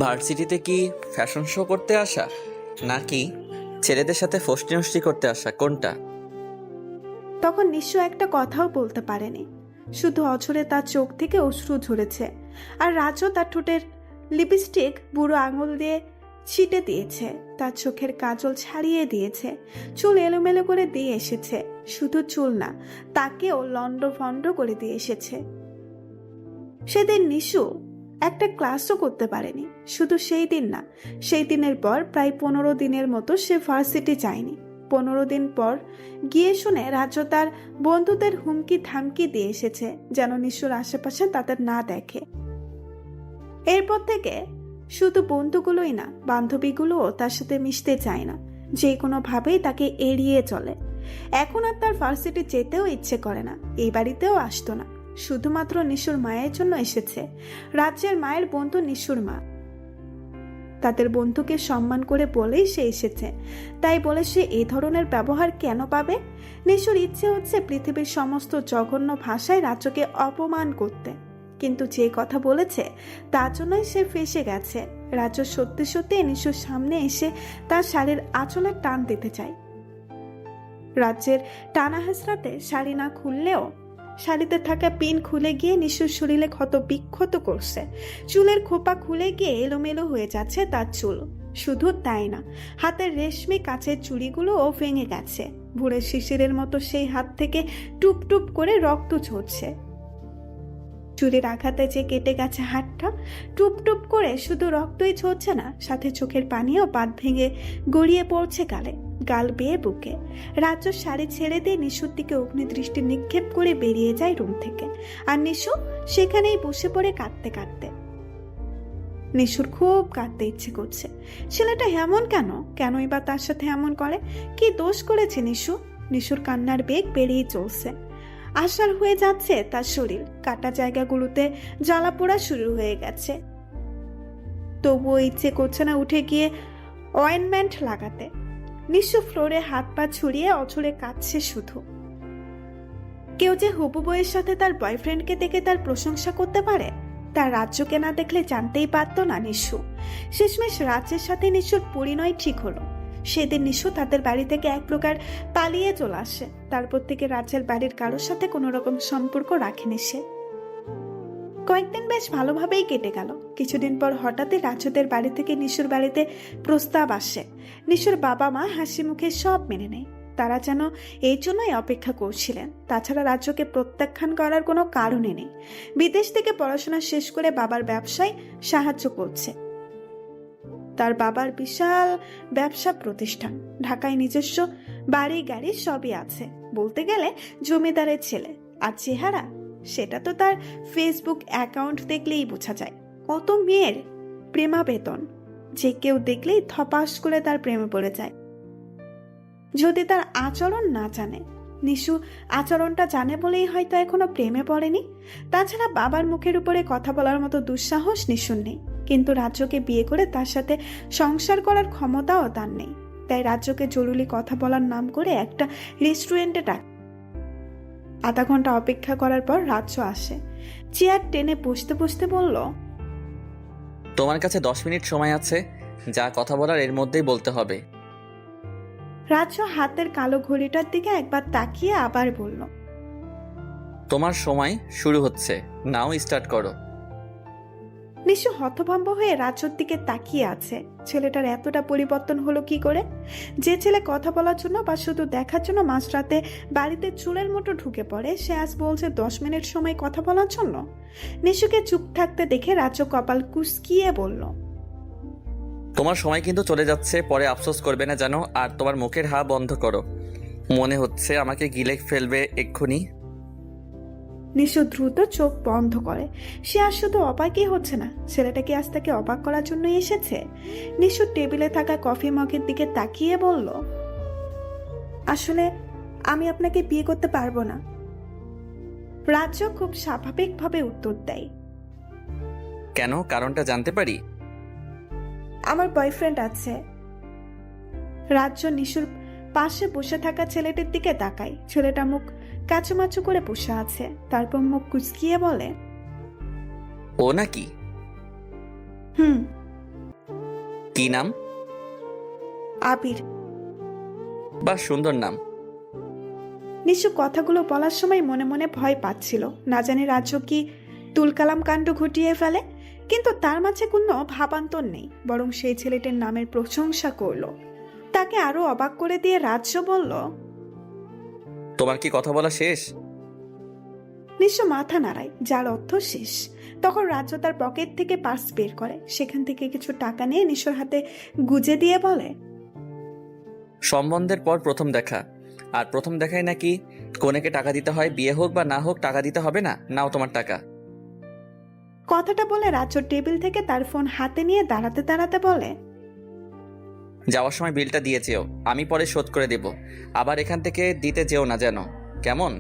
ভার্সিটিতে কি fashion show করতে আসা, নাকি ছেলেদের সাথে ফষ্টি নষ্টি করতে আসা, কোনটা? তখন নিশ্চয় একটা কথাও বলতে পারেনি, শুধু অঝরে তার চোখ থেকে অশ্রু ঝরেছে। আর রাজও তার ঠোঁটের লিপস্টিক বুড়ো আঙুল দিয়ে ছিটে দিয়েছে, তার চোখের কাজল ছাড়িয়ে দিয়েছে, চুল এলোমেলো করে দিয়ে এসেছে। শুধু চুল না, তাকেও লন্ড ভন্ড করে দিয়ে এসেছে। সেদিন নিশু একটা ক্লাসও করতে পারেনি। শুধু সেই দিন না, সেই দিনের পর প্রায় 15 দিনের মতো সে ভার্সিটি যায়নি। 15 দিন পর গিয়ে শুনে রাজ্য তার বন্ধুদের হুমকি থামকি দিয়ে এসেছে যেন নিশুর আশেপাশে তাদের না দেখে। এরপর থেকে শুধু বন্ধুগুলোই না, বান্ধবীগুলোও তার সাথে মিশতে চায় না, যে কোনোভাবেই তাকে এড়িয়ে চলে। এখন আর তার ভার্সিটি যেতেও ইচ্ছে করে না, এই বাড়িতেও আসতো না। শুধুমাত্র নিশুর মায়ের জন্য এসেছে। রাজ্যের মায়ের বন্ধু নিশুর মা, তাদের বন্ধুকে সম্মান করে বলেই সে এসেছে। তাই বলে সে এই ধরনের ব্যবহার কেন পাবে? নিশুর ইচ্ছে হচ্ছে পৃথিবীর সমস্ত জঘন্য ভাষায় রাজ্যকে অপমান করতে, কিন্তু যে কথা বলেছে তার জন্যই সে ফেঁসে গেছে। রাজ্য সত্যি সত্যি নিশুর সামনে এসে তার শাড়ির আঁচলে টান দিতে চায়। রাজ্যের টানা হেঁচড়াতে শাড়ি না খুললেও শাড়িতে থাকা পিন খুলে গিয়ে নিশুর শরীরে ক্ষত বিক্ষত করছে। চুলের খোপা খুলে গিয়ে এলোমেলো হয়ে যাচ্ছে তার চুল। শুধু তাই না, হাতের রেশমি কাচের চুড়িগুলোও ভেঙে গেছে। ভোরের শিশিরের মতো সেই হাত থেকে টুপ টুপ করে রক্ত ঝরছে। চুরির আঘাতে যে কেটে গেছে হাতটা, টুপ টুপ করে শুধু রক্তই ঝরছে না, সাথে চোখের পানিও বাদ ভেঙে গড়িয়ে পড়ছে গালে, গাল বেয়ে বুকে। রাজ্য শাড়ি ছেড়ে দিয়ে নিশুর দিকে অগ্নিদৃষ্টি নিক্ষেপ করে বেরিয়ে যায় রুম থেকে। আর নিশু সেখানেই বসে পড়ে কাঁদতে কাঁদতে। নিশুর খুব কাঁদতে ইচ্ছে করছে। ছেলেটা এমন কেন, কেনই বা তার সাথে এমন করে? কি দোষ করেছে নিশু? নিশুর কান্নার বেগ বেড়েই চলছে। আশার হয়ে যাচ্ছে তার শরীর, কাটা জায়গাগুলোতে জ্বালা পোড়া শুরু হয়ে গেছে। তবুও ইচ্ছে করছে না উঠে গিয়ে অয়েনমেন্ট লাগাতে। নিশু ফ্লোরে হাত পা ছড়িয়ে অঝরে কাঁদছে শুধু। কেউ যে হবু বউয়ের সাথে তার বয়ফ্রেন্ডকে দেখে তার প্রশংসা করতে পারে, তার রাজ্যকে না দেখলে জানতেই পারতো না নিশু। শেষমেশ রাজ্যের সাথে নিশুর পরিণয় ঠিক হলো। সেদিন নিশু তাদের বাড়ি থেকে এক প্রকার পালিয়ে চলে আসে। তারপর থেকে রাজ্যের বাড়ির কারোর সাথে কোনো রকম সম্পর্ক রাখেনি সে। কয়েকদিন বেশ ভালোভাবেই কেটে গেল। কিছুদিন পর হঠাৎই রাজ্যদের বাড়ি থেকে নিশুর বাড়িতে প্রস্তাব আসে। নিশুর বাবা মা হাসি মুখে সব মেনে নেয়। তারা যেন এই জন্যই অপেক্ষা করছিলেন। তাছাড়া রাজ্যকে প্রত্যাখ্যান করার কোনো কারণই নেই। বিদেশ থেকে পড়াশোনা শেষ করে বাবার ব্যবসায় সাহায্য করছে। তার বাবার বিশাল ব্যবসা প্রতিষ্ঠান, ঢাকায় নিজস্ব বাড়ি গাড়ি সবই আছে। বলতে গেলে জমিদারের ছেলে। আর চেহারা, সেটা তো তার ফেসবুক অ্যাকাউন্ট দেখলেই বোঝা যায়। কত মেয়ের প্রেমাবেদন, যে কেউ দেখলেই ধপাস করে তার প্রেমে পড়ে যায়। যদি তার আচরণ না জানে, নিশু আচরণটা জানে বলেই হয়তো এখনো প্রেমে পড়েনি। তাছাড়া বাবার মুখের উপরে কথা বলার মতো দুঃসাহস নিশুর নেই। কিন্তু রাজ্যকে বিয়ে করে তার সাথে সংসার করার ক্ষমতাও তার নেই। তাই রাজ্যকে জরুরি কথা বলার নাম করে একটা রেস্টুরেন্টে ডাক। আধা ঘন্টা অপেক্ষা করার পর রাজ্য আসে। চেয়ার টেনে বসতে বসতে বলল, তোমার কাছে 10 মিনিট সময় আছে, যা কথা বলার এর মধ্যেই বলতে হবে। রাজ্য হাতের কালো ঘড়িটার দিকে একবার তাকিয়ে আবার বলল, তোমার সময় শুরু হচ্ছে, নাও স্টার্ট করো। নিশু হতভম্ব হয়ে রাজ্যর দিকে তাকিয়ে আছে। ছেলেটার এতটা পরিবর্তন হলো কি করে? যে ছেলে কথা বলার জন্য বা শুধু দেখার জন্য মাঝরাতে বাড়িতে চুলের মতো ঢুকে পড়ে, সে আজ বলছে 10 মিনিট সময় কথা বলার জন্য। নিশুকে চুপ থাকতে দেখে রাজ্য কপাল কুঁচকিয়ে বলল, তোমার সময় কিন্তু চলে যাচ্ছে, পরে আফসোস করবে না জানো। আর তোমার মুখের হা বন্ধ করো, মনে হচ্ছে আমাকে গিলে ফেলবে এক্ষুনি। নিশু দ্রুত চোখ বন্ধ করে। সে আর শুধু অবাকই হচ্ছে না, ছেলেটা কি আজ তাকে অবাক করার জন্য এসেছে? নিশু টেবিলে থাকা কফি মগের দিকে তাকিয়ে বলল, আসলে আমি আপনাকে বিয়ে করতে পারবো না। রাজ্য খুব স্বাভাবিকভাবে উত্তর দেয়, কেন, কারণটা জানতে পারি? আমার বয়ফ্রেন্ড আছে। রাজ্য নিশুর পাশে বসে থাকা ছেলেটির দিকে তাকায়। ছেলেটা মুখ কাচুমাচু করে বসে আছে, তারপর মুখ কুচকিয়ে বলে, ও নাকি? হুম। কি নাম? আবির। বা সুন্দর নাম। নিশু কথাগুলো বলার সময় মনে মনে ভয় পাচ্ছিল, না জানি রাজ্য কি তুলকালাম কাণ্ড ঘটিয়ে ফেলে। কিন্তু তার মাঝে কোনো ভাবান্তর নেই, বরং সেই ছেলেটির নামের প্রশংসা করলো। তাকে আরো অবাক করে দিয়ে রাজ্য বলল, তোমার কি কথা বলা শেষ? নিশু মাথা নাড়ায়, যার অর্থ শেষ। তখন রাজ্য তার পকেট থেকে পার্স বের করে, সেখান থেকে কিছু টাকা নিয়ে নিশুর হাতে গুজে দিয়ে বলে, সম্বন্ধের পর প্রথম দেখা, আর প্রথম দেখায় নাকি কনেকে টাকা দিতে হয়, বিয়ে হোক বা না হোক টাকা দিতে হবে না। নাও তোমার টাকা। কথাটা বলে রাজ্য টেবিল থেকে তার ফোন হাতে নিয়ে দাঁড়াতে দাঁড়াতে বলে, যাওয়ার সময় বিলটা দিয়ে যেও, আমি পরে শোধ করে দেব। আবার এখান থেকে দিতে যেও না যেন, কেমন?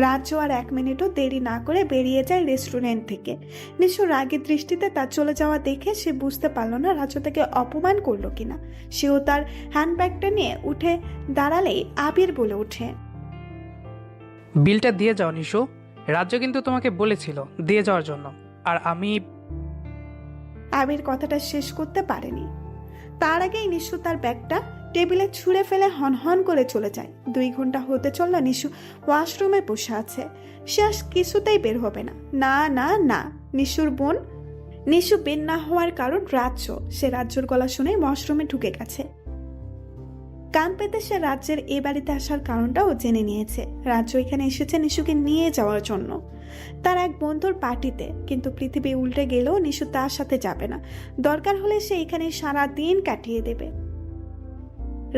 রাজ্য আর 1 মিনিটও দেরি না করে বেরিয়ে যায় রেস্টুরেন্ট থেকে। নিশু রাগের দৃষ্টিতে তার চলে যাওয়া দেখে সে বুঝতে পারল না রাজ্য তাকে অপমান করলো কিনা। সেও তার হ্যান্ডব্যাগটা নিয়ে উঠে দাঁড়ালেই আবির বলে ওঠে, বিলটা দিয়ে যাও নিশু, রাজ্য কিন্তু তোমাকে বলেছিল দিয়ে যাওয়ার জন্য। আর আমি আবির কথাটা শেষ করতে পারেনি। তার আগেই নিশু তার ব্যাগটা টেবিলে ছুঁড়ে ফেলে হনহন করে চলে যায়। 2 ঘন্টা হতে চলল নিশু ওয়াশরুমে বসে আছে। সে আজ কিছুতেই বের হবে না। না না না, নিশুর বোন। নিশু বের না হওয়ার কারণ রাজ্য। সে রাজ্যর গলা শুনে ওয়াশরুমে ঢুকে গেছে। কান পেতে সে রাজ্যের এ বাড়িতে আসার কারণটাও জেনে নিয়েছে। রাজ্য এখানে এসেছে নিশুকে নিয়ে যাওয়ার জন্য, তার এক বন্ধুর পার্টিতে। কিন্তু পৃথিবী উল্টে গেলেও নিশু তার সাথে যাবে না। দরকার হলে সে এখানে সারা দিন কাটিয়ে দেবে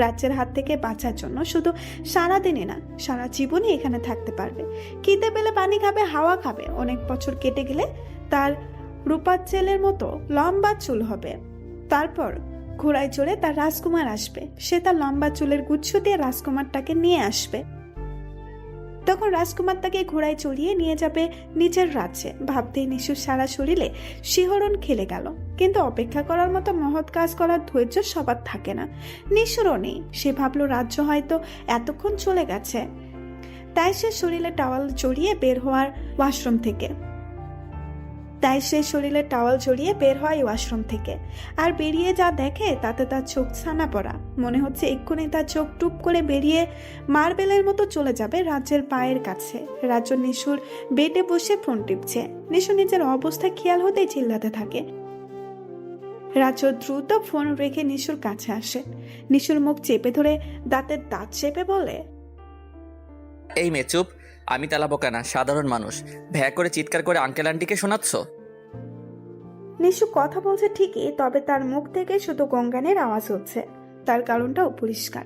রাজ্যের হাত থেকে বাঁচার জন্য। শুধু সারা দিনে না, সারা জীবনই এখানে থাকতে পারবে। খিদে পেলে পানি খাবে, হাওয়া খাবে। অনেক বছর কেটে গেলে তার রূপার চেলের মতো লম্বা চুল হবে। তারপর ঘোড়ায় চড়ে তার রাজকুমার আসবে। সে তার লম্বা চুলের গুচ্ছ দিয়ে রাজকুমারটাকে নিয়ে আসবে। তখন রাজকুমার তাকে ঘোড়ায় চড়িয়ে নিয়ে যাবে নিজের রাজ্যে। ভাবতেই নিশুর সারা শরীরে শিহরণ খেলে গেল। কিন্তু অপেক্ষা করার মতো মহৎ কাজ করার ধৈর্য সবার থাকে না, নিশুরও নেই। সে ভাবলো রাজ্য হয়তো এতক্ষণ চলে গেছে। তাই সে শরীরে টাওয়াল জড়িয়ে বের হয় ওয়াশরুম থেকে। আর বেরিয়ে যা দেখে তাতে তার চোখ ছানা পড়া। মনে হচ্ছে এক্ষুনি তার চোখ টুপ করে বেরিয়ে মার্বেলের মতো চলে যাবে রাজ্যের পায়ের কাছে। রাজ্য নিশুর বেডে বসে ফোন টিপছে। নিশু নিজের অবস্থা খেয়াল হতেই চিল্লাতে থাকে। রাজ্য দ্রুত ফোন রেখে নিশুর কাছে আসে। নিশুর মুখ চেপে ধরে দাঁতের দাঁত চেপে বলে, এই মেয়ে চুপ। আমি তেলাবোকা না, সাধারণ মানুষ। ভ্যা করে চিৎকার করে আঙ্কেল আন্টিকে শোনাচ্ছ? নিশু কথা বলছে ঠিকই, তবে তার মুখ থেকে শুধু গঙ্গানের আওয়াজ হচ্ছে। তার কারণটাও পরিষ্কার।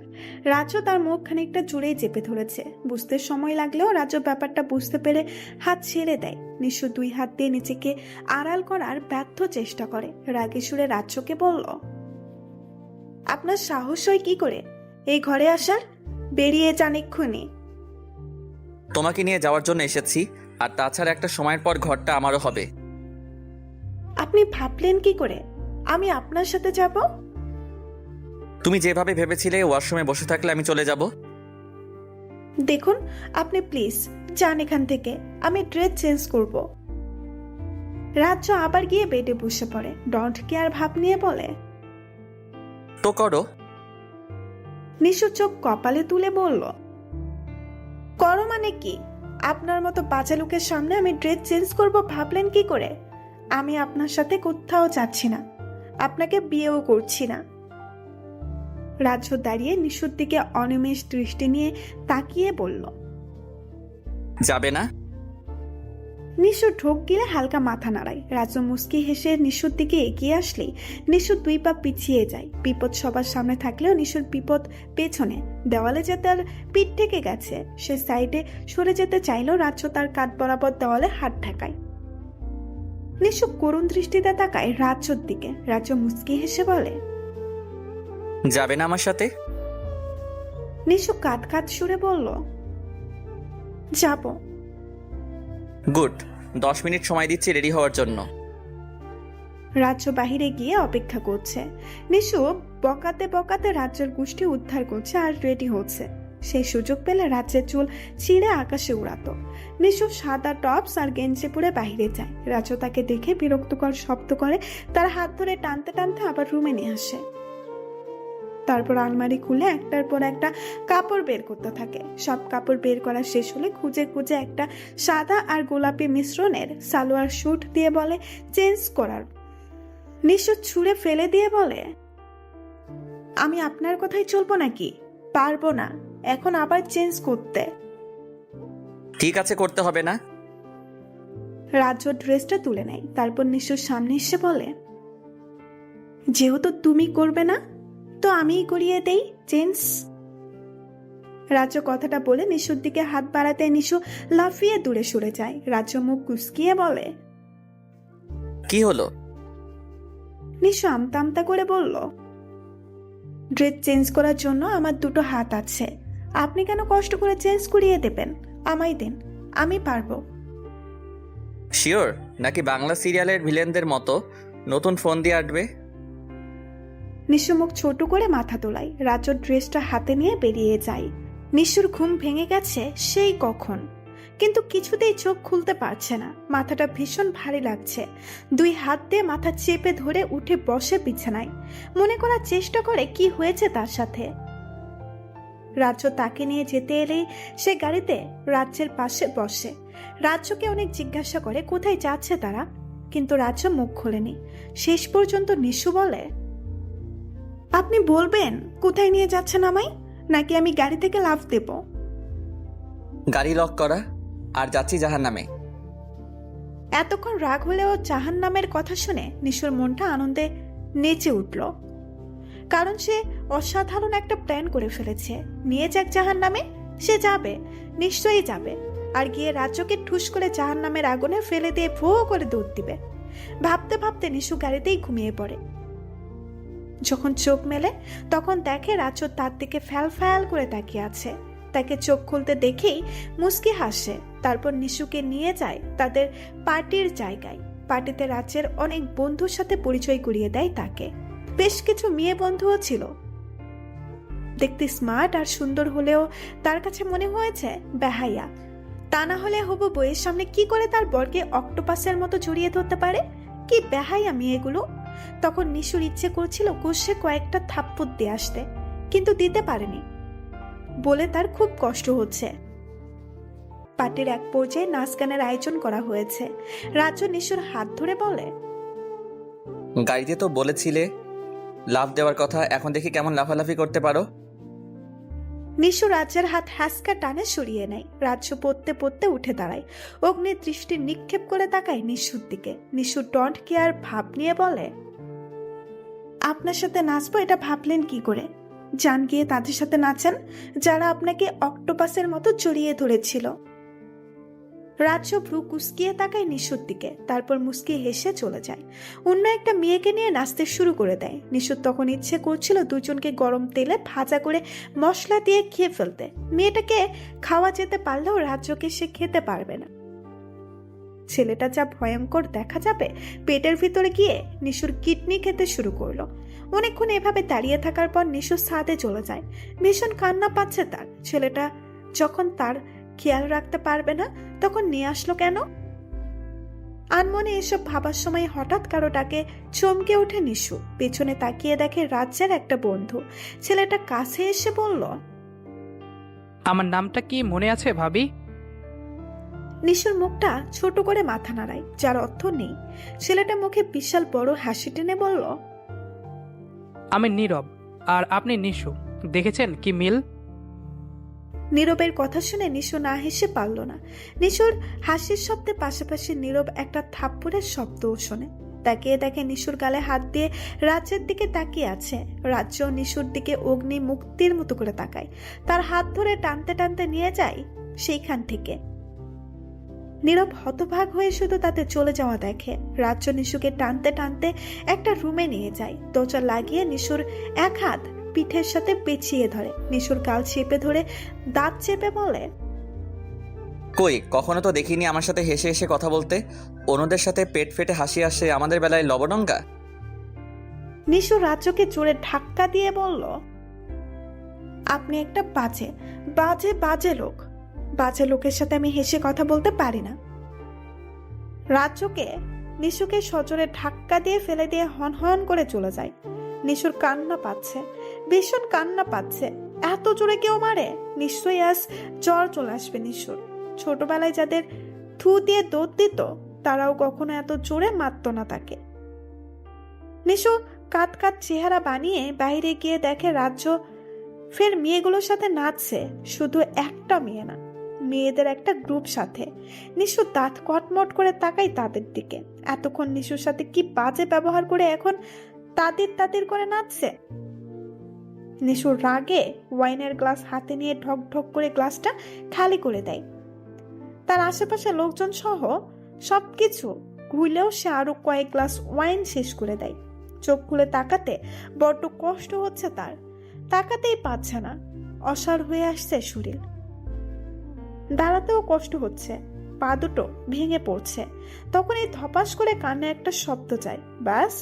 রাজ্য তার মুখ খানিকটা জুড়েই চেপে ধরেছে। বুঝতে সময় লাগলেও রাজ্য ব্যাপারটা বুঝতে পেরে হাত ছেড়ে দেয়। নিশু 2 হাত দিয়ে নিজেকে আড়াল করার ব্যর্থ চেষ্টা করে। রাগে সুরে রাজ্যকে বলল, আপনার সাহস হয় কি করে এই ঘরে আসার? বেরিয়ে যান এক্ষুনি। তোমাকে নিয়ে যাওয়ার জন্য এসেছি, আর তাছাড়া একটা সময়ের পর ঘরটা আমারও হবে। আপনি ভাবলেন কি করে আমি আপনার সাথে যাব? তুমি যেভাবে ভেবেছিলে ওয়াশরুমে বসে থাকলে আমি চলে যাব। দেখুন, আপনি প্লিজ যান এখান থেকে। আমি ড্রেস চেঞ্জ করব। রাজ্য আবার গিয়ে বেডে বসে পড়ে। ডন্ট কেয়ার ভাব নিয়ে বলে, তো করো। নিশু চোখ কপালে তুলে বলল, করো মানে কি? আপনার মতো বাজে লোকের সামনে আমি ড্রেস চেঞ্জ করব ভাবলেন কি করে? আমি আপনার সাথে কোথাও যাচ্ছি না, আপনাকে বিয়েও করছি না। রাজ্য দাঁড়িয়ে নিশুর দিকে অনিমেষ দৃষ্টি নিয়ে তাকিয়ে বলল, যাবে না? নিশু ঢোক গিলে হালকা মাথা নাড়ায়। রাজ্য মুস্কি হেসে নিশুর দিকে এগিয়ে আসলেই নিশু 2 পা পিছিয়ে যায়। বিপদ সবার সামনে থাকলেও নিশুর বিপদ পেছনে। দেওয়ালে যে তার পিঠ থেকে গেছে, সে সাইডে সরে যেতে চাইলেও রাজ্য তার কাঁধ বরাবর দেওয়ালে হাত ঠেকায়। নিশু করুণ দৃষ্টিতে তাকায় রাজ্যর দিকে। রাজ্য মুস্কি হেসে বলে, যাবে না আমার সাথে? নিশু কাঁদ কাঁদ সুরে বলল, যাব। গুড। 10 মিনিট সময় দিচ্ছি রেডি হওয়ার জন্য। রাজ্য বাহিরে গিয়ে অপেক্ষা করছে। নিশু বকাতে বকাতে রাজ্যের গোষ্ঠী উদ্ধার করছে আর রেডি হচ্ছে। সেই সুযোগ পেলে রাজ্যের চুল ছিঁড়ে আকাশে উড়াতো। নিশু সাদা টপস আর গেঞ্জি পরে বাইরে যায়। রাজ্য তাকে দেখে বিরক্তকর শব্দ করে, তার হাত ধরে টানতে টানতে আবার রুমে নিয়ে আসে। তারপর আলমারি খুলে একটার পর একটা কাপড় বের করতে থাকে। সব কাপড় বের করা শেষ হলে খুঁজে খুঁজে একটা সাদা আর গোলাপি মিশ্রণের সালোয়ার স্যুট দিয়ে বলে চেঞ্জ করার। নিশু ছুঁড়ে ফেলে দিয়ে বলে, আমি আপনার কথাই চলবো নাকি? পারবো না এখন আবার চেঞ্জ করতে। ঠিক আছে, করতে হবে না। রাজ্য ড্রেসটা তুলে নেয়। তারপর নিশুর সামনে এসে বলে, যেহেতু তুমি করবে না তো আমিই করিয়ে দেই চেঞ্জ। রাজ্য কথাটা বলে নিশুর দিকে হাত বাড়াতে নিশু লাফিয়ে দূরে সরে যায়। রাজ্য মুখ কুঁচকিয়ে বলে, কি হলো? নিশু আমতা আমতা করে বলল, ড্রেস চেঞ্জ করার জন্য আমার দুটো হাত আছে, আপনি কেন কষ্ট করে চেঞ্জ করিয়ে দেবেন? আমায় দিন, আমি পারবো। শিওর নাকি বাংলা সিরিয়ালের ভিলেনদের মতো নতুন ফোন দিয়ে আটবে? নিশু মুখ ছোট করে মাথা তোলায়। রাজ্য ড্রেসটা হাতে নিয়ে বেরিয়ে যায়। নিশুর ঘুম ভেঙে গেছে সেই কখন, কিন্তু কিছুতেই চোখ খুলতে পারছে না। মাথাটা ভীষণ ভারী লাগছে। দুই হাত দিয়ে মাথা চেপে ধরে উঠে বসে বিছানায়। মনে করার চেষ্টা করে কি হয়েছে তার সাথে। রাজ্য তাকে নিয়ে যেতে এলেই সে গাড়িতে রাজ্যের পাশে বসে। রাজ্যকে অনেক জিজ্ঞাসা করে কোথায় যাচ্ছে তারা, কিন্তু রাজ্য মুখ খোলেনি। শেষ পর্যন্ত নিশু বলে, আপনি বলবেন কোথায় নিয়ে যাচ্ছেন আমায়, নাকি আমি গাড়ি থেকে লাফ দেব? গাড়ি লক করা, আর যাচ্ছি জাহান্নামে। এতক্ষণ রাগ হলেও জাহান্নামের কথা শুনে নিশুর মনটা আনন্দে নেচে উঠল, কারণ সে অসাধারণ একটা প্ল্যান করে ফেলেছে। নিয়ে যাক জাহান্নামে, সে যাবে, নিশ্চয়ই যাবে। আর গিয়ে রাজ্যকে ঠুস করে জাহান্নামের আগুনে ফেলে দিয়ে ভো করে দৌড় দিবে। ভাবতে ভাবতে নিশু গাড়িতেই ঘুমিয়ে পড়ে। যখন চোখ মেলে তখন দেখে রাজ্য তার দিকে ফ্যাল ফ্যাল করে তাকিয়ে আছে। তাকে চোখ খুলতে দেখেই মুস্কি হাসে। তারপর নিশুকে নিয়ে যায় তাদের পার্টির জায়গায়। পার্টিতে রাজ্যের অনেক বন্ধুর সাথে পরিচয় করিয়ে দেয় তাকে। বেশ কিছু মেয়ে বন্ধুও ছিল। দেখতে স্মার্ট আর সুন্দর হলেও তার কাছে মনে হয়েছে বেহাইয়া। তা না হলে হবু বইয়ের সামনে কি করে তার বরকে অক্টোপাসের মতো জড়িয়ে ধরতে পারে? কি বেহাইয়া মেয়েগুলো! তখন নিশুর ইচ্ছে করছিল কষে কয়েকটা থাপ্পড় দিয়ে আসতে, কিন্তু দিতে পারেনি বলে তার খুব কষ্ট হচ্ছে। পার্টির এক পর্যায়ে নাচ গানের আয়োজন করা হয়েছে। রাজ্য নিশুর হাত ধরে বলে, গাড়িতে তো বলেছিলে লাফ দেওয়ার কথা, এখন দেখি কেমন লাফালাফি করতে পারো। নিশু রাজ্যের হাত হ্যাসকা টানে সরিয়ে নেয়। রাজ্য পড়তে পড়তে উঠে দাঁড়ায়। অগ্নির দৃষ্টি নিক্ষেপ করে তাকায় নিশুর দিকে। নিশু ডন্ট কেয়ার ভাব নিয়ে বলে, আপনার সাথে নাচবো এটা ভাবলেন কি করে? যান গিয়ে তাদের সাথে নাচেন যারা আপনাকে অক্টোপাসের মতো জড়িয়ে ধরেছিল। রাজ্য ভ্রু কুসকিয়ে তাকায় নিশুর দিকে, তারপর মুস্কি হেসে চলে যায়। অন্য একটা মেয়েকে নিয়ে নাচতে শুরু করে দেয়। নিশুর তখন ইচ্ছে করছিল দুজনকে গরম তেলে ভাজা করে মশলা দিয়ে খেয়ে ফেলতে। মেয়েটাকে খাওয়া যেতে পারলেও রাজ্যকে সে খেতে পারবে না। ছেলেটা যা ভয়ঙ্কর দেখা যাবে, পেটের ভিতরে গিয়ে নিশুর কিডনি খেতে শুরু করলো। অনেকক্ষণ এভাবে দাঁড়িয়ে থাকার পর নিশু ছাদে চলে যায়। ভীষণ কান্না পাচ্ছে তার। ছেলেটা যখন তার খেয়াল রাখতে পারবে না তখন নিয়ে আসলো কেন? আনমনে এসব ভাবার সময় হঠাৎ কারো ডাকে চমকে ওঠে নিশু। পেছনে তাকিয়ে দেখে রাজ্যের একটা বন্ধু। ছেলেটা কাছে এসে বলল, আমার নামটা কি মনে আছে ভাবি? নিশুর মুখটা ছোট করে মাথা নাড়ায়, যার অর্থ নেই। ছেলেটা মুখে বিশাল বড় হাসি টেনে বলল, আমি নীরব আর আপনি নিশু, দেখেছেন কি মিল? নীরবের কথা শুনে নিশু না হেসে পারল না। নিশুর হাসির শব্দে পাশাপাশি নীরব একটা থাপ্পড়ের শব্দও শোনে। তাকিয়ে দেখে নিশুর গালে হাত দিয়ে রাজ্যের দিকে তাকিয়ে আছে। রাজ্য নিশুর দিকে অগ্নি মুক্তির মতো করে তাকায়। তার হাত ধরে টানতে টানতে নিয়ে যায় সেইখান থেকে। নীরব হতভাগ হয়ে শুধু তাতে চলে যাওয়া দেখে। রাজ্য নিশুকে টানতে টানতে একটা রুমে নিয়ে যায়। দরজা লাগিয়ে নিশুর এক হাত পিঠের সাথে পেঁচিয়ে ধরে। নিশুর গাল চেপে ধরে দাঁত চেপে বলে, কই, কখনো তো দেখিনি আমার সাথে হেসে হেসে কথা বলতে। অন্যদের সাথে পেট ফেটে হাসি আসে, আমাদের বেলায় লবডঙ্কা। নিশু রাজ্যকে জোরে ধাক্কা দিয়ে বলল, আপনি একটা বাজে বাজে বাজে লোক। বাজে লোকের সাথে আমি হেসে কথা বলতে পারি না। রাজ্যকে নিশুকে সজোরে ধাক্কা দিয়ে ফেলে দিয়ে হন হন করে চলে যায়। নিশুর কান্না পাচ্ছে, ভীষণ কান্না পাচ্ছে। এত জোরে কেউ মারে? নিশ্চয়ই আজ জ্বর চলে আসবে নিশুর। ছোটবেলায় যাদের থু দিয়ে দৌড় দিত তারাও কখনো এত জোরে মারত না তাকে। নিশু কাত কাত চেহারা বানিয়ে বাইরে গিয়ে দেখে রাজ্য ফের মেয়েগুলোর সাথে নাচছে। শুধু একটা মেয়ে না, মেয়েদের একটা গ্রুপ সাথে। নিশু দাঁত কটমট করে তাকাই তাদের দিকে। এতক্ষণ নিশুর সাথে কি বাজে ব্যবহার করে এখন তাদের তাদের করে নাচছে। নিশুর রাগে ওয়াইনের গ্লাস হাতে নিয়ে ঢক ঢক করে গ্লাসটা খালি করে দেয়। তার আশেপাশে লোকজন সহ সবকিছু ঘুরলেও সে আরো কয়েক গ্লাস ওয়াইন শেষ করে দেয়। চোখ খুলে তাকাতে বড্ড কষ্ট হচ্ছে তার, তাকাতেই পাচ্ছে না। অসাড় হয়ে আসছে শরীর, দাঁড়াতেও কষ্ট হচ্ছে, পা দুটো ভেঙে পড়ছে। তখন এই ধপাস করে কানে একটা শব্দ যায়, ব্যাস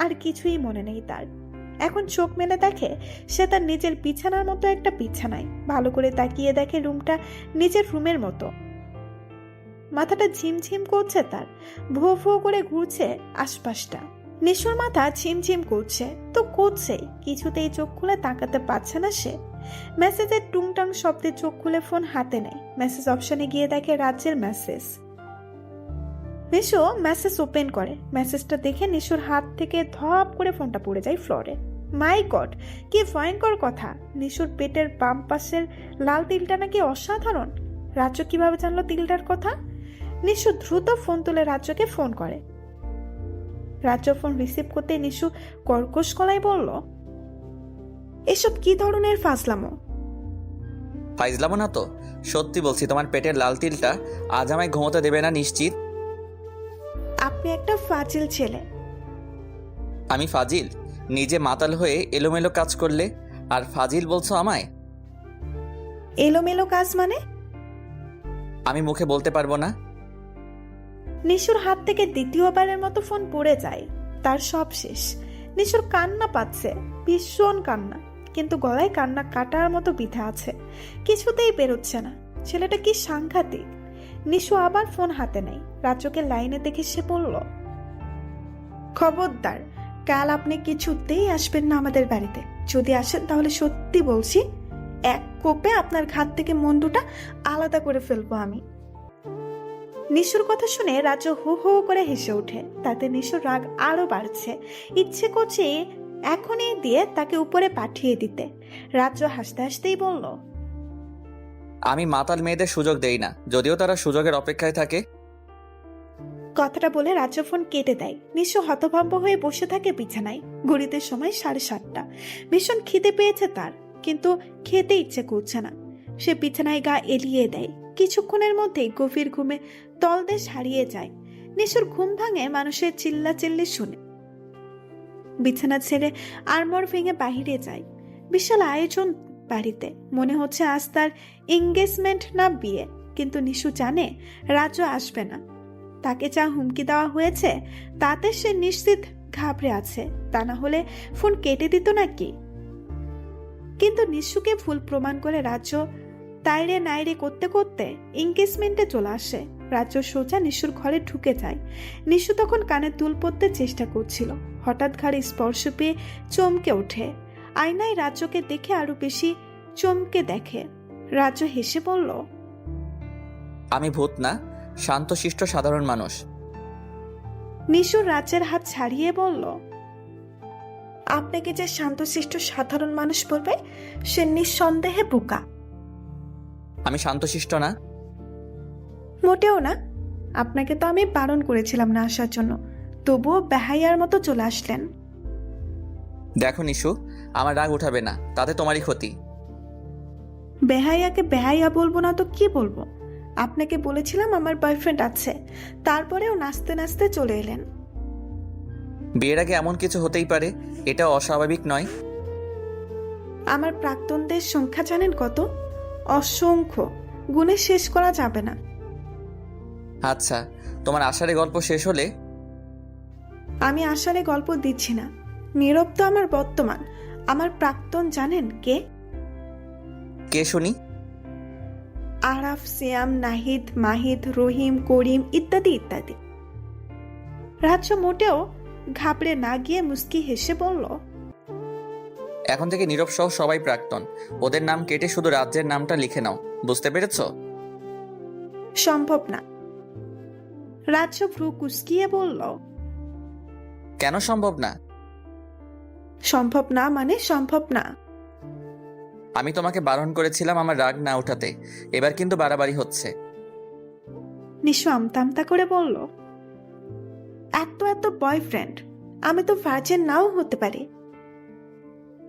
আর কিছুই মনে নেই তার। এখন চোখ মেলে দেখে সে তার নিজের বিছানার মতো একটা বিছানায়। ভালো করে তাকিয়ে দেখে রুমটা নিজের রুমের মতো। মাথাটা ঝিমঝিম করছে তার, ভো ভো করে ঘুরছে আশপাশটা। নিশুর মাথা ঝিমঝিম করছে তো করছেই, কিছুতেই চোখ খুলে তাকাতে পারছে না সে। মেসেজের টুংটাং শব্দে চোখ খুলে ফোন হাতে নেয়। মেসেজ অপশনে গিয়ে দেখে রাজ্যের মেসেজ। নিশু মেসেজ ওপেন করে। মেসেজটা দেখে নিশুর হাত থেকে ধপ করে ফোনটা পড়ে যায় ফ্লোরে। মাই গড, কি ভয়ঙ্কর কথা! নিশুর পেটের বাম পাশের লাল তিলটা নাকি অসাধারণ। রাজ্য কিভাবে জানলো তিলটার কথা? নিশু দ্রুত ফোন তুলে রাজ্যকে ফোন করে। রাজ্য ফোন রিসিভ করতে নিশু কর্কশ গলায় বলল, এসব কি ধরনের ফাজলামো? ফাইজলামো না তো, সত্যি বলছি তোমার পেটের লাল তিলটা আজ আমায় ঘুমোতে দেবে না নিশ্চিত। আপনি একটা ফাজিল ছেলে। আমি ফাজিল? নিজে মাতাল হয়ে এলোমেলো কাজ করলে আর ফাজিল বলছো আমায়? এলোমেলো কাজ মানে? আমি মুখে বলতে পারবো না। নিশুর হাত থেকে দ্বিতীয়বারের মতো ফোন পড়ে যায়। তার সব শেষ। নিশুর কান্না পাচ্ছে, ভীষণ কান্না, কিন্তু গলায় কান্না কাটার মতো বিধা আছে, কিছুতেই বেরোচ্ছে না। ছেলেটা কি সাংঘাতিক। নিশু আবার ফোন হাতে নেয়। রাজ্যকে লাইনে দেখে সে বলল, খবরদার, কাল আপনি কিছুতেই আসবেন না আমাদের বাড়িতে। যদি আসেন তাহলে সত্যি বলছি এক কোপে আপনার ঘাত থেকে মন দুটা আলাদা করে ফেলবো আমি। নিশুর কথা শুনে রাজ্য হু হু করে হেসে ওঠে। তাতে নিশুর রাগ আরো বাড়ছে। ইচ্ছে করছে এখনই দিয়ে তাকে উপরে পাঠিয়ে দিতে। রাজ্য হাসতে হাসতেই বলল, আমি মাতাল মেয়েদের সুযোগ দেই না, যদিও তারা সুযোগের অপেক্ষায় থাকে। কথাটা বলে রাজ্য ফোন কেটে দেয়। নিশু হতভম্ব হয়ে বসে থাকে বিছানায়। ঘড়িতে সময় 7:30। ভীষণ খিদে পেয়েছে তার, কিন্তু খেতে ইচ্ছে করছে না। সে বিছানায় গা এলিয়ে দেয়। কিছুক্ষণের মধ্যেই গভীর ঘুমে তলদেশ হারিয়ে যায়। নিশুর ঘুম ভাঙে মানুষের চিল্লাচিল্লি শুনে। বিছানা ছেড়ে আড়মোড় ভেঙে বাহিরে যায়। বিশাল আয়োজন বাড়িতে। মনে হচ্ছে আজ তার এঙ্গেজমেন্ট না বিয়ে। কিন্তু নিশু জানে রাজ্য আসবে না। তাকে যা হুমকি দেওয়া হয়েছে তাতে সে নিশ্চিত ঘাবড়ে আছে, তা না হলে ফোন কেটে দিত নাকি। কিন্তু নিশুকে ভুল প্রমাণ করে রাজ্য তাইরে নাইরে করতে করতে এঙ্গেজমেন্টে চলে আসে। রাজ্য সোজা নিশুর ঘরে ঢুকে যায়। নিশু তখন কানে দুল পড়তে চেষ্টা করছিল। হঠাৎ ঘাড়ে স্পর্শ পেয়ে চমকে ওঠে। আয়নায় রাজ্যকে দেখে আরো বেশি চমকে দেখে। রাজ্য হেসে বলল, আমি ভূত না, শান্তশিষ্ট সাধারণ মানুষ। নিশুর রাজ্যের হাত ছাড়িয়ে বলল, আপনাকে যে শান্তশিষ্ট সাধারণ মানুষ বলবে সে নিঃসন্দেহে বোকা। আমি শান্তশিষ্ট না। মোটেও না। আপনাকে তো আমি বারণ করেছিলাম না আসার জন্য, তবুও বেহাইয়ার মতো চলে আসলেন। দেখো নিশু, আমার রাগ উঠাবে না, তাতে তোমারই ক্ষতি। বেহাইয়াকে বেহাইয়া বলবো না তো কি বলবো? আপনাকে বলেছিলাম আমার বয়ফ্রেন্ড আছে, তারপরেও নাচতে নাচতে চলে এলেন। বিয়ের আগে এমন কিছু হতেই পারে, এটা অস্বাভাবিক নয়। আমার প্রাক্তনদের সংখ্যা জানেন কত? অসংখ্য, গুণে শেষ করা যাবে না। আচ্ছা, তোমার আষাঢ়ে গল্প শেষ হলে? আমি আষাঢ়ে গল্প দিচ্ছি না। নীরব তো আমার বর্তমান। আমার প্রাক্তন জানেন কে? কে শুনি? আরাফ, সিয়াম, নাহিদ, মাহিদ, রহিম, করিম ইত্যাদি ইত্যাদি। রাজ্য মোটেও ঘাবড়ে না গিয়ে মুস্কি হেসে বলল, এখন থেকে নীরব সহ সবাই প্রাক্তন। ওদের নাম কেটে শুধু রাজ্যের নামটা লিখে নাও, বুঝতে পেরেছো? সম্ভব না। রাজ্য ভ্রু কুচকিয়ে বলল, কেন সম্ভব না? সম্ভব না মানে সম্ভব না। আমি তোমাকে বারণ করেছিলাম আমার রাগ না উঠাতে, এবার কিন্তু বাড়াবাড়ি হচ্ছে। নিশু আমতা আমতা করে বলল, এত এত বয়ফ্রেন্ড, আমি তো ভার্জিন নাও হতে পারি।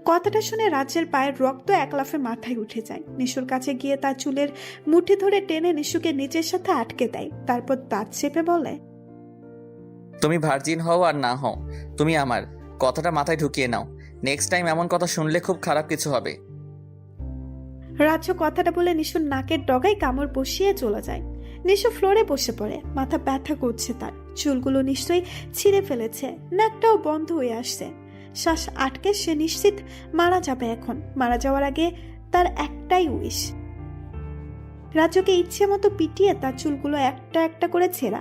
কথাটা শুনে রাজ্যের পায়ের রক্ত এক লাফে মাথায় উঠে যায়। নিশুর কাছে গিয়ে তার চুলের মুঠি ধরে টেনে নিশুকে নিজের সাথে আটকে দেয়। তারপর দাঁত চেপে বলে, তুমি ভার্জিন হও আর না হও, তুমি আমার কথাটা মাথায় ঢুকিয়ে নাও। নেক্সট টাইম এমন কথা শুনলে খুব খারাপ কিছু হবে। রাজ্য কথাটা বলে নিশুর নাকের ডগায় কামড় বসিয়ে চলে যায়। নিশু ফ্লোরে বসে পড়ে, মাথা ব্যথা করছে তার। চুলগুলো নিশ্চয়ই ছিঁড়ে ফেলেছে, নাকটাও বন্ধ হয়ে আসছে। শ্বাস আটকে সে নিশ্চিত মারা যাবে এখন। মারা যাওয়ার আগে তার একটাই উইশ, রাজ্যকে ইচ্ছে মতো পিটিয়ে তার চুলগুলো একটা একটা করে ছেঁড়া।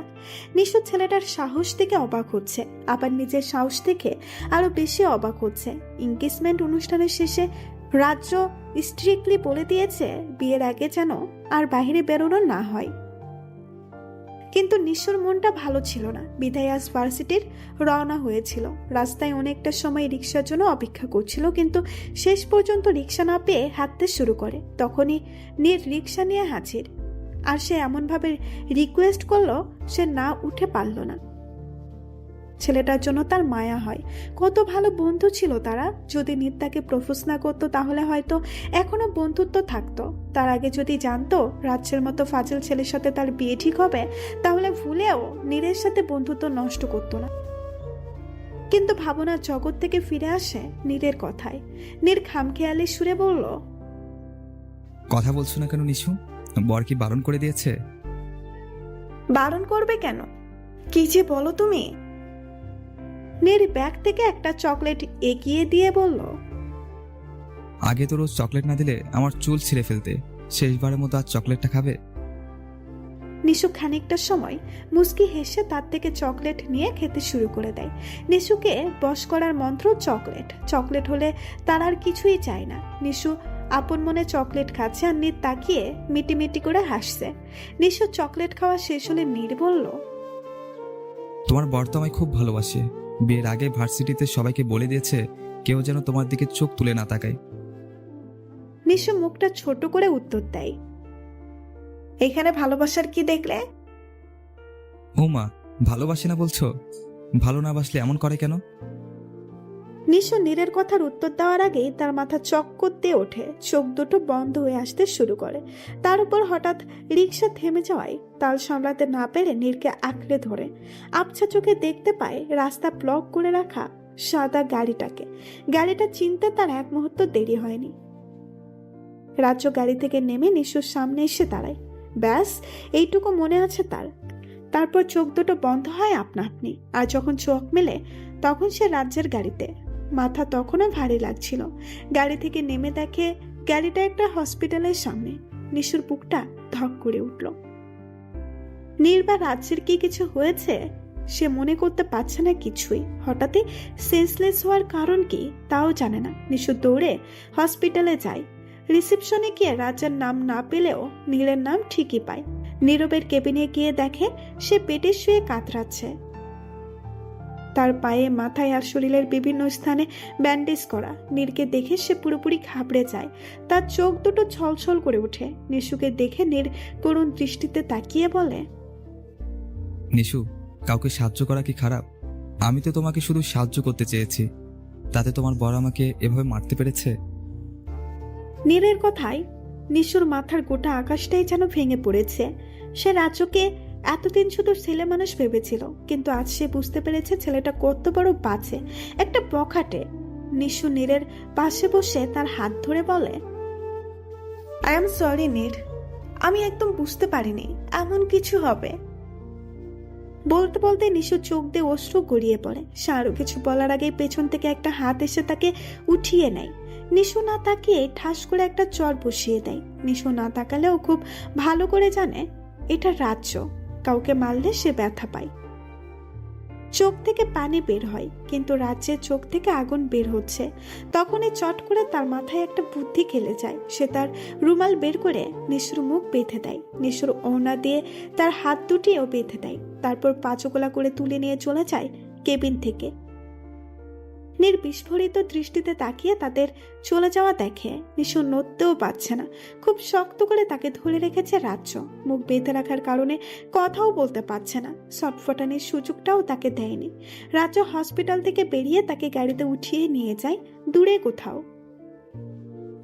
নিশু ছেলেটার সাহস থেকে অবাক হচ্ছে, আবার নিজের সাহস থেকে আরো বেশি অবাক হচ্ছে। এনগেজমেন্ট অনুষ্ঠানের শেষে রাজ্য স্ট্রিক্টলি বলে দিয়েছে বিয়ের আগে যেন আর বাইরে বেরোনো না হয়। কিন্তু নিশুর মনটা ভালো ছিল না, বিধায় আজ ভার্সিটির রওনা হয়েছিল। রাস্তায় অনেকটা সময় রিক্সার জন্য অপেক্ষা করছিল, কিন্তু শেষ পর্যন্ত রিক্সা না পেয়ে হাঁটতে শুরু করে। তখনই নীর রিক্সা নিয়ে হাজির, আর সে এমনভাবে রিকোয়েস্ট করলো সে না উঠে পারল না। ছেলেটার জন্য তার মায়া হয়, কত ভালো বন্ধু ছিল তারা। যদি নীর তাকে প্রপোজ না করতো তাহলে হয়তো এখনো বন্ধুত্ব থাকতো। তার আগে যদি জানতো রাজ্যের মতো ফাজিল ছেলের সাথে তার বিয়ে ঠিক হবে, তাহলে ভুলেও নীরের সাথে বন্ধুত্ব নষ্ট করতো না। কিন্তু ভাবনার জগৎ থেকে ফিরে আসে নীরের কথায়। নীর খামখেয়ালি সুরে বলল, কথা বলছো না কেন নিশু? বর কি বারণ করে দিয়েছে? বারণ করবে কেন? কি যে বলো তুমি। নীর ব্যাগ থেকে একটা চকলেট এগিয়ে দিয়ে বলল, আগে তো রোজ চকলেট না দিলে আমার চুল ছিঁড়ে ফেলতে, শেষবারের মতো আজ চকলেটটা খাবে? নিশু খানিকটা সময় মুস্কি হেসে তার থেকে চকলেট নিয়ে খেতে শুরু করে দেয়। নিশুকে বশ করার মন্ত্র চকলেট। চকলেট হলে তার আর কিছুই চায় না। নিশু আপন মনে চকলেট খাচ্ছে, আর নীর তাকিয়ে মিটিমিটি করে হাসছে। নিশু চকলেট খাওয়া শেষ হলে নীর বলল, তোমার বর তো আমায় খুব ভালোবাসে। বিয়ের আগে ভার্সিটিতে সবাইকে বলে দিয়েছে কেউ যেন তোমার দিকে চোখ তুলে না তাকায়। নিশু মুখটা ছোট করে উত্তর দেয়, এখানে ভালোবাসার কি দেখলে? ও মা, ভালোবাসে না বলছো? ভালো না বাসলে এমন করে কেন? নিশু নীরের কথার উত্তর দেওয়ার আগেই তার মাথা চক্কর দিয়ে ওঠে, চোখ দুটো বন্ধ হয়ে আসতে শুরু করে। তার উপর হঠাৎ রিক্সা থেমে যাওয়ায় তাল সামলাতে না পেরে নীরকে আঁকড়ে ধরে। আবছা চোখে দেখতে পায় রাস্তা ব্লক করে রাখা সাদা গাড়িটাকে। গাড়িটা চিনতে তার এক মুহূর্ত দেরি হয়নি। রাজ্য গাড়ি থেকে নেমে নিশুর সামনে এসে দাঁড়ায়। ব্যাস এইটুকু মনে আছে তার। তারপর চোখ দুটো বন্ধ হয় আপনা আপনি, আর যখন চোখ মেলে তখন সে রাজ্যের গাড়িতে। মাথা তখনও ভারী লাগছিল। গাড়ি থেকে নেমে দেখে গাড়িটা একটা হসপিটালের সামনে। নিশুর বুকটা ধক করে উঠল। নীর বা রাজ্যের কি কিছু হয়েছে সে মনে করতে পারছে না কিছুই। হঠাৎই সেন্সলেস হওয়ার কারণ কি তাও জানে না। নিশু দৌড়ে হসপিটালে যায়। রিসেপশনে গিয়ে রাজ্যের নাম না পেলেও নীলের নাম ঠিকই পায়। নীরবের কেবিনে গিয়ে দেখে সে পেটে শুয়ে কাতরাচ্ছে। তার পায়ে, মাথায় আর শরীরের বিভিন্ন স্থানে ব্যান্ডেজ করা। নীরকে দেখে সে পুরোপুরি ঘাবড়ে যায়। তার চোখ দুটো ছলছল করে ওঠে। নিশুকে দেখে নীর করুণ দৃষ্টিতে তাকিয়ে বলে, নিশু, কাউকে সাহায্য করা কি খারাপ? আমি তো তোমাকে শুধু সাহায্য করতে চেয়েছি, তাতে তোমার বর আমাকে এভাবে মারতে পেরেছে? নীরের কথায় নিশুর মাথার গোটা আকাশটাই যেন ভেঙে পড়েছে। সে রাজ্যকে এতদিন শুধু ছেলে মানুষ ভেবেছিল, কিন্তু আজ সে বুঝতে পেরেছে ছেলেটা কত বড় বাজে, একটা বখাটে। নিশু নীরের পাশে বসে তার হাত ধরে বলে, আই এম সরি নীর, আমি একদম বুঝতে পারিনি এমন কিছু হবে। বলতে বলতে নিশু চোখ দিয়ে অশ্রু গড়িয়ে পড়ে। সে আরো কিছু বলার আগেই পেছন থেকে একটা হাত এসে তাকে উঠিয়ে নেয়। নিশু না তাকিয়ে ঠাস করে একটা চর বসিয়ে দেয়। নিশু না তাকালেও খুব ভালো করে জানে এটা রাজ্য, কাউকে মারলে সে ব্যথা পায়। চোখ থেকে পানি বের হয়, কিন্তু রাজ্যের চোখ থেকে আগুন বের হচ্ছে। তখনই চট করে তার মাথায় একটা বুদ্ধি খেলে যায়। সে তার রুমাল বের করে নিশুর মুখ বেঁধে দেয়। নিশুর ওড়না দিয়ে তার হাত দুটিও বেঁধে দেয়। তারপর পাঁচকোলা করে তুলে নিয়ে চলে যায় কেবিন থেকে। নির্বিস্ফোরিত দৃষ্টিতে তাকিয়ে তাদের চলে যাওয়া দেখে নিশু নড়তেও পারছে না। খুব শক্ত করে তাকে ধরে রেখেছে রাজ্য। মুখ বেঁধে রাখার কারণে কথাও বলতে পারছে না। ছটফটানির সুযোগটাও তাকে দেয়নি। রাজ্য হসপিটাল থেকে বেরিয়ে তাকে গাড়িতে উঠিয়ে নিয়ে যায় দূরে কোথাও,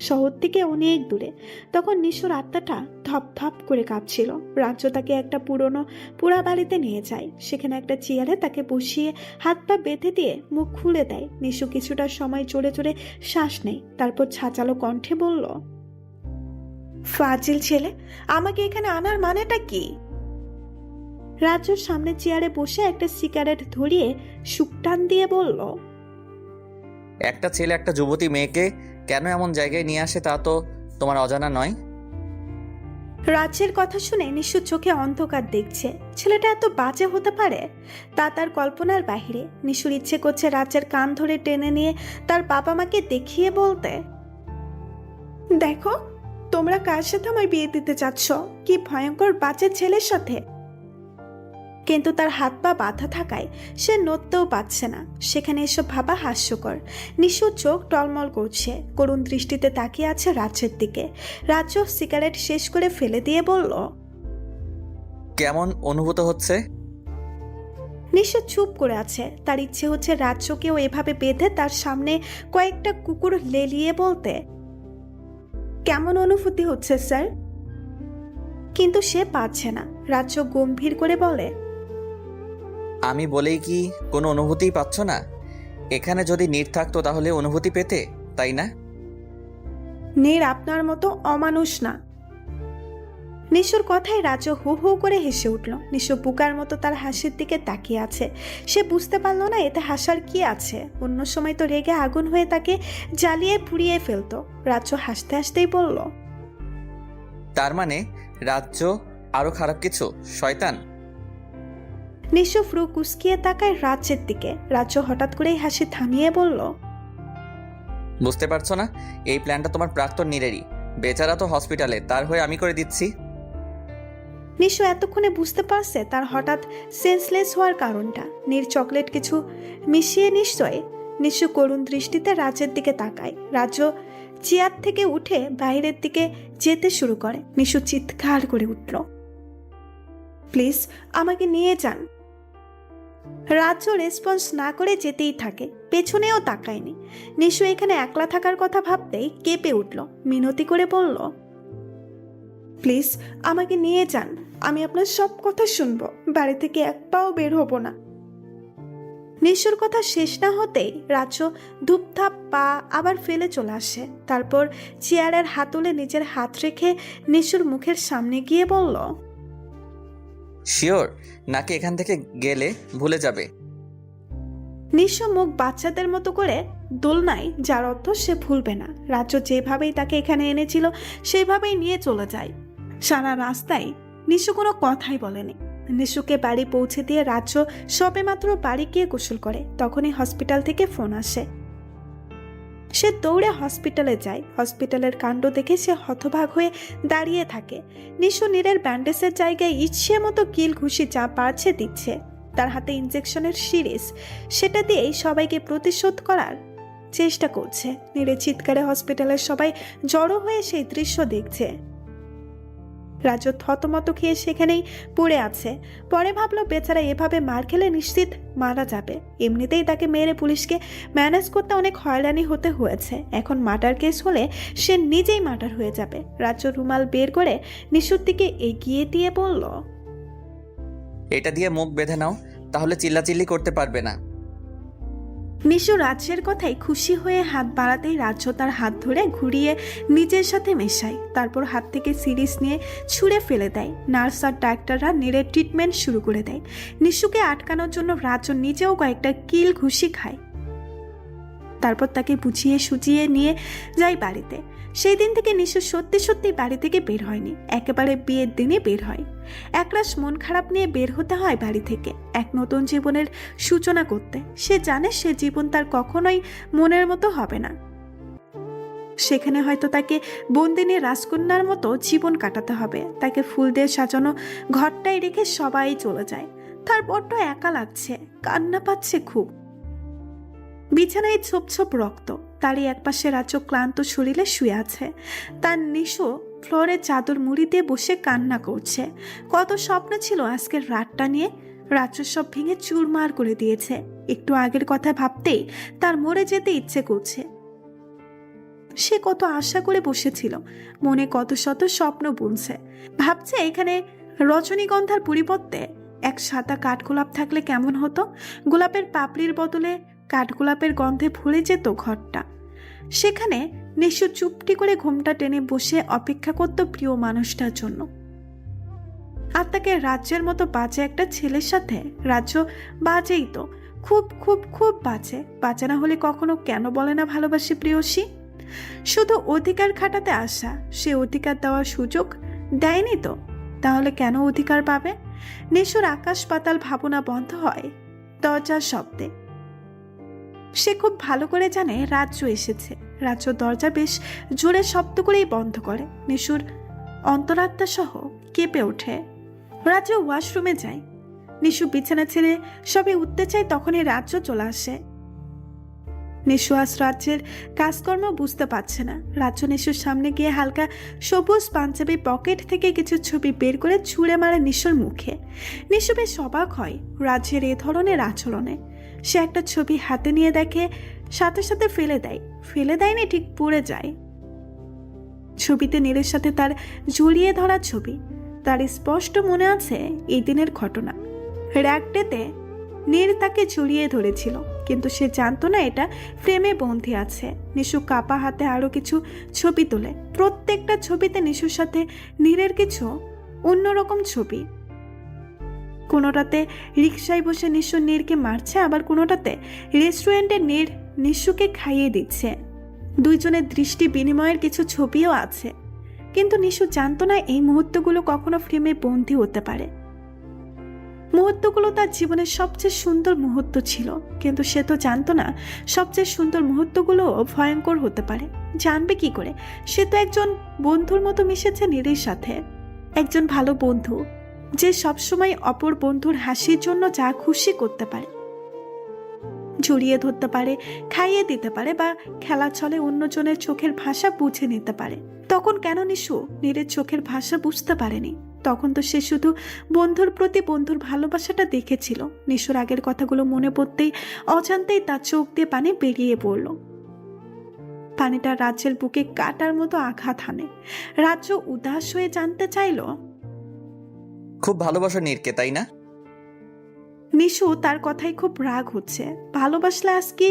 শহর থেকে অনেক দূরে। তখন নিশুর আত্মাটা ধপ ধপ করে কাঁপছিল। রাজ্য তাকে একটা পুরনো পোড়া বাড়িতে নিয়ে যায়। সেখানে একটা চেয়ারে তাকে বসিয়ে হাত পা বেঁধে দিয়ে মুখ খুলে দেয়। নিশু কিছুটা সময় জোরে জোরে শ্বাস নেয়, তারপর ছাচালো কণ্ঠে বলল, ফাজিল ছেলে, আমাকে এখানে আনার মানেটা কি? রাজ্যর সামনে চেয়ারে বসে একটা সিগারেট ধরিয়ে সুকটান দিয়ে বলল, একটা ছেলে একটা যুবতী মেয়েকে কেন এমন জায়গায় নিয়ে আসে তা তো তোমার অজানা নয়। রাজ্যের কথা শুনে নিশু চোখে অন্ধকার দেখছে। ছেলেটা এত বাজে হতে পারে তা তার কল্পনার বাহিরে। নিশুর ইচ্ছে করছে রাজ্যের কান ধরে টেনে নিয়ে তার বাবা মাকে দেখিয়ে বলতে, দেখো তোমরা কার সাথে আমায় বিয়ে দিতে চাচ্ছ, কি ভয়ঙ্কর বাজে ছেলের সাথে। কিন্তু তার হাত পা বাঁধা থাকায় সে নড়তেও পারছে না। সেখানে এসব ভাবা হাস্যকর। নিশু চোখ টলমল করছে, করুণ দৃষ্টিতে তাকিয়ে আছে রাজ্যের দিকে। রাজ্য সিগারেট শেষ করে ফেলে দিয়ে বলল, কেমন অনুভূত হচ্ছে? নিশু চুপ করে আছে। তার ইচ্ছে হচ্ছে রাজ্যকেও এভাবে বেঁধে তার সামনে কয়েকটা কুকুর লেলিয়ে বলতে, কেমন অনুভূতি হচ্ছে স্যার? কিন্তু সে পারছে না। রাজ্য গম্ভীর করে বলে, আমি বলেই কি কোনো অনুভূতিই পাচ্ছ না? এখানে যদি নীর থাকতো তাহলে অনুভূতি পেতে, তাই না? নীর আপনার মতো অমানুষ না। নিশুর কথায় রাজ্য হু হু করে হেসে উঠল। নিশু বুকার মতো তার হাসির দিকে তাকিয়ে আছে। সে বুঝতে পারলো না এতে হাসার কি আছে। অন্য সময় তো রেগে আগুন হয়ে তাকে জ্বালিয়ে পুড়িয়ে ফেলতো। রাজ্য হাসতে হাসতেই বলল, তার মানে রাজ্য আরো খারাপ কিছু, শয়তান? নিশু ফ্রু কুসকিয়ে তাকায় রাজ্যের দিকে। রাজ্য হঠাৎ করেই হাসি থামিয়ে বলল, বুঝতে পারছো না? এই প্ল্যানটা তোমার প্রাক্তন নীরেরই। বেচারা তো হসপিটালে, তার হয়ে আমি করে দিচ্ছি। নিশু এতক্ষণে বুঝতে পারছে তার হঠাৎ সেন্সলেস হওয়ার কারণটা। নীর চকলেট কিছু মিশিয়ে নিশ্চয়। নিশু করুণ দৃষ্টিতে রাজ্যের দিকে তাকায়। রাজ্য চেয়ার থেকে উঠে বাইরের দিকে যেতে শুরু করে। নিশু চিৎকার করে উঠল, প্লিজ আমাকে নিয়ে যান। রাজ্য রেসপন্স না করে যেতেই থাকে, পেছনেও তাকায়নি। নিশু এখানে একলা থাকার কথা ভাবতেই কেঁপে উঠল, মিনতি করে বলল, প্লিজ আমাকে নিয়ে যান, আমি আপনার সব কথা শুনবো, বাড়ি থেকে এক পাও বের হব না। নিশুর কথা শেষ না হতেই রাজ্য ধূপধাপ পা আবার ফেলে চলে আসে। তারপর চেয়ারের হাতলে নিজের হাত রেখে নিশুর মুখের সামনে গিয়ে বলল, শিওর নাকি এখান থেকে গেলে ভুলে যাবে? নিশু মুখ বাচ্চাদের মতো করে দোলনায়, যার অর্থ সে ভুলবে না। রাজ্য যেভাবেই তাকে এখানে এনেছিল সেভাবেই নিয়ে চলে যায়। সারা রাস্তায় নিশু কোনো কথাই বলেনি। নিশুকে বাড়ি পৌঁছে দিয়ে রাজ্য সবেমাত্র বাড়ি গিয়ে গোসল করে, তখনই হসপিটাল থেকে ফোন আসে। সে দৌড়ে হসপিটালে যায়। হসপিটালের কাণ্ড দেখে সে হতবাক হয়ে দাঁড়িয়ে থাকে। নিশু নীরের ব্যান্ডেজের জায়গায় ইচ্ছে মতো কিল ঘুষি যা পারছে দিচ্ছে। তার হাতে ইনজেকশনের সিরিজ, সেটা দিয়েই সবাইকে প্রতিশোধ করার চেষ্টা করছে। নীরের চিৎকারে হসপিটালের সবাই জড়ো হয়ে সেই দৃশ্য দেখছে। রাজ্য থতমত খেয়ে সেখানেই পড়ে আছে। পরে ভাবলো বেচারা এভাবে মার খেলে নিশ্চিত মারা যাবে। এমনিতেই তাকে মেরে পুলিশকে ম্যানেজ করতে অনেক হয়রানি হতে হয়েছে। এখন মার্ডার কেস হলে সে নিজেই মার্ডার হয়ে যাবে। রাজ্য রুমাল বের করে নিশুর দিকে এগিয়ে দিয়ে বলল, এটা দিয়ে মুখ বেঁধে নাও, তাহলে চিল্লাচিল্লি করতে পারবে না। নিশু রাজ্যের কথায় খুশি হয়ে হাত বাড়াতেই রাজ্য তার হাত ধরে ঘুরিয়ে নিজের সাথে মেশায়, তারপর হাত থেকে সিরিজ নিয়ে ছুঁড়ে ফেলে দেয়। নার্স আর ডাক্তাররা নীরের ট্রিটমেন্ট শুরু করে দেয়। নিশুকে আটকানোর জন্য রাজ্য নিজেও কয়েকটা কিল ঘুষি খায়, তারপর তাকে বুঝিয়ে সুজিয়ে নিয়ে যায় বাড়িতে। সেই দিন থেকে নিশু সত্যি সত্যি বাড়ি থেকে বের হয়নি, একেবারে বিয়ের দিনে বের হয়। একরাশ মন খারাপ নিয়ে বের হতে হয় বাড়ি থেকে এক নতুন জীবনের সূচনা করতে। সে জানে সে জীবন তার কখনোই মনের মতো হবে না, সেখানে হয়তো তাকে বন্দিনী রাজকন্যার মতো জীবন কাটাতে হবে। তাকে ফুল দিয়ে সাজানো ঘরটায় রেখে সবাই চলে যায়। তার বড্ড একা লাগছে, কান্না পাচ্ছে খুব। বিছানায় ছোপ ছোপ রক্ত, তারই একপাশে রাজ্য ক্লান্ত শরীরে শুয়ে আছে। তার নিশো ফ্লোরে চাদর মুড়ি দিয়ে বসে কান্না করছে। কত স্বপ্ন ছিল আজকের রাতটা নিয়ে, রাজ্য সব ভেঙে চুরমার করে দিয়েছে। একটু আগের কথা ভাবতেই তার মরে যেতে ইচ্ছে করছে। সে কত আশা করে বসেছিল, মনে কত শত স্বপ্ন বুনছে। ভাবছে এখানে রজনীগন্ধার পরিবর্তে এক সাদা কাঠগোলাপ থাকলে কেমন হতো। গোলাপের পাপড়ির বদলে কাঠগোলাপের গন্ধে ভরে যেত ঘরটা। সেখানে নিশু চুপটি করে ঘুমটা টেনে বসে অপেক্ষা করত প্রিয় মানুষটার জন্য। আর তাকে রাজ্যের মতো বাজে একটা ছেলের সাথে, রাজ্য বাজেই তো, খুব খুব খুব বাজে। বাজে না হলে কখনো কেন বলে না ভালোবাসি প্রিয়সী? শুধু অধিকার খাটাতে আসা, সে অধিকার দেওয়ার সুযোগ দেয়নি তো, তাহলে কেন অধিকার পাবে? নিশুর আকাশ পাতাল ভাবনা বন্ধ হয় দরজার শব্দে। সে খুব ভালো করে জানে রাজ্য এসেছে। রাজ্য দরজা বেশ জোরে শব্দ করেই বন্ধ করে। নিশুর অন্তরাত্মা সহ কেঁপে ওঠে। রাজ্য ওয়াশরুমে যায়। নিশু বিছানা ছেড়ে সবে উঠতে চায়, তখনই রাজ্য চলে আসে। নিশু আজ রাজ্যের কাজকর্ম বুঝতে পারছে না। রাজ্য নিশুর সামনে গিয়ে হালকা সবুজ পাঞ্জাবি পকেট থেকে কিছু ছবি বের করে ছুঁড়ে মারে নিশুর মুখে। নিশু বেশ অবাক হয় রাজ্যের এ ধরনের আচরণে। সে একটা ছবি হাতে নিয়ে দেখে, সাথে সাথে ফেলে দেয়। ফেলে দেয়নি, ঠিক পড়ে যায়। ছবিতে নীরের সাথে তার জড়িয়ে ধরা ছবি। তার স্পষ্ট মনে আছে এই দিনের ঘটনা। র্যাকডেতে নীর তাকে জড়িয়ে ধরেছিল, কিন্তু সে জানতো না এটা ফ্রেমে বন্দী আছে। নিশু কাপা হাতে আরো কিছু ছবি তোলে। প্রত্যেকটা ছবিতে নিশুর সাথে নীরের কিছু অন্যরকম ছবি। কোনোটাতে রিকশায় বসে নিশু নীরকে মারছে, আবার কোনোটাতে রেস্টুরেন্টে নীর নিশুকে খাইয়ে দিচ্ছে। দুইজনের দৃষ্টি বিনিময়ের কিছু ছবিও আছে, কিন্তু নিশু জানতো না এই মুহূর্তগুলো কখনো ফ্রেমে বন্দী হতে পারে। মুহূর্তগুলো তার জীবনের সবচেয়ে সুন্দর মুহূর্ত ছিল, কিন্তু সে তো জানতো না সবচেয়ে সুন্দর মুহূর্তগুলো ভয়ঙ্কর হতে পারে। জানবে কি করে? সে তো একজন বন্ধুর মতো মিশেছে নীরের সাথে, একজন ভালো বন্ধু যে সবসময় অপর বন্ধুর হাসির জন্য যা খুশি করতে পারে, জড়িয়ে ধরতে পারে, খাইয়ে দিতে পারে, বা খেলা ছলে অন্যজনের চোখের ভাষা বুঝে নিতে পারে। তখন কেন নিশু নীরের চোখের ভাষা বুঝতে পারেনি? তখন তো সে শুধু বন্ধুর প্রতি বন্ধুর ভালোবাসাটা দেখেছিল। নিশুর আগের কথাগুলো মনে পড়তেই অজান্তেই তার চোখ দিয়ে পানি বেরিয়ে পড়ল। পানিটা রাজ্যের বুকে কাটার মতো আঘাত হানে। রাজ্য উদাস হয়ে জানতে চাইল, খুব ভালোবাসো নীরকে, তাই না? নিশু তার কথাই খুব রাগ হচ্ছে। ভালোবাসলে আজ কি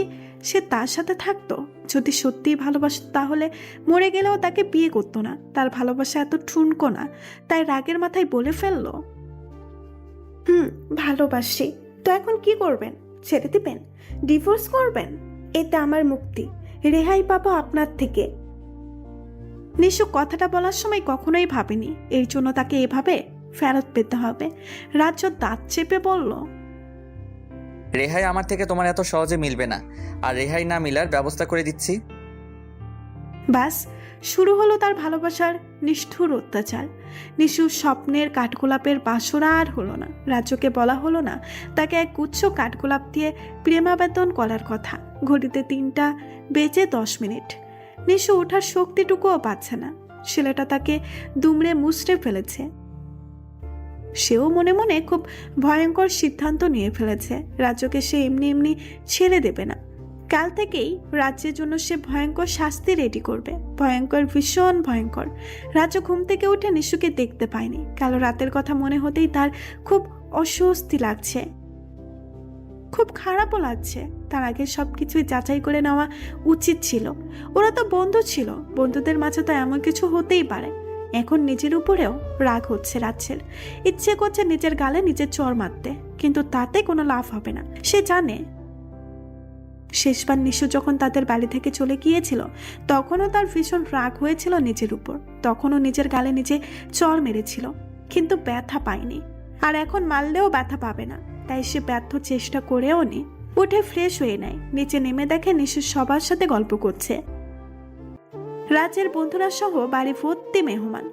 সে তার সাথে থাকতো? যদি সত্যিই ভালোবাসত তাহলে মরে গেলেও তাকে বিয়ে করতো না। তার ভালোবাসা এত ঠুনকো না, তাই রাগের মাথায় বলে ফেললো, ভালোবাসি। তো এখন কি করবেন? ছেড়ে দিবেন? ডিভোর্স করবেন? এতে আমার মুক্তি, রেহাই পাবো আপনার থেকে। নিশু কথাটা বলার সময় কখনোই ভাবেনি এর জন্য তাকে এভাবে ফেরত পেতে হবে। রাজ্য দাঁত চেপে বলল, রেহাই আমার থেকে তোমার এত সহজে মিলবে না, আর রেহাই না মিলার ব্যবস্থা করে দিচ্ছি। ব্যাস শুরু হলো তার ভালোবাসার নিষ্ঠুর অত্যাচার। নিশুর স্বপ্নের কাঠগোলাপের বাসরা আর হলো না। রাজ্যকে বলা হলো না তাকে এক গুচ্ছ কাঠগোলাপ দিয়ে প্রেমাবেদন করার কথা। ঘড়িতে 3:10 নিশু ওঠার শক্তিটুকুও পাচ্ছে না। ছেলেটা তাকে দুমড়ে মুচড়ে ফেলেছে। সেও মনে মনে খুব ভয়ঙ্কর সিদ্ধান্ত নিয়ে ফেলেছে। রাজ্যকে সে এমনি এমনি ছেড়ে দেবে না। কাল থেকেই রাজ্যের জন্য সে ভয়ঙ্কর শাস্তি রেডি করবে। ভয়ঙ্কর, ভীষণ ভয়ঙ্কর। রাজ্য ঘুম থেকে উঠে নিশুকে দেখতে পায়নি। কালো রাতের কথা মনে হতেই তার খুব অস্বস্তি লাগছে। খুব খারাপও লাগছে। তার আগে সব কিছুই যাচাই করে নেওয়া উচিত ছিল। ওরা তো বন্ধু ছিল, বন্ধুদের মাঝে তো এমন কিছু হতেই পারে। এখন নিজের উপরেও রাগ হচ্ছে রাজ্যের। ইচ্ছে করছে নিজের গালে নিজের চড় মারতে, কিন্তু তাতে কোনো লাভ হবে না। সে জানে শেষবার নিশু যখন তাদের বাড়ি থেকে চলে গিয়েছিল তখনও তার ভীষণ রাগ হয়েছিল নিজের উপর। তখনও নিজের গালে নিজে চড় মেরেছিল, কিন্তু ব্যথা পায়নি। আর এখন মারলেও ব্যথা পাবে না, তাই সে ব্যর্থ চেষ্টা করেও নি। উঠে ফ্রেশ হয়ে নেয়, নিচে নেমে দেখে নিশু সবার সাথে গল্প করছে। রাজ্যের বন্ধুরা সহ বাড়ি ভর্তি মেহমান।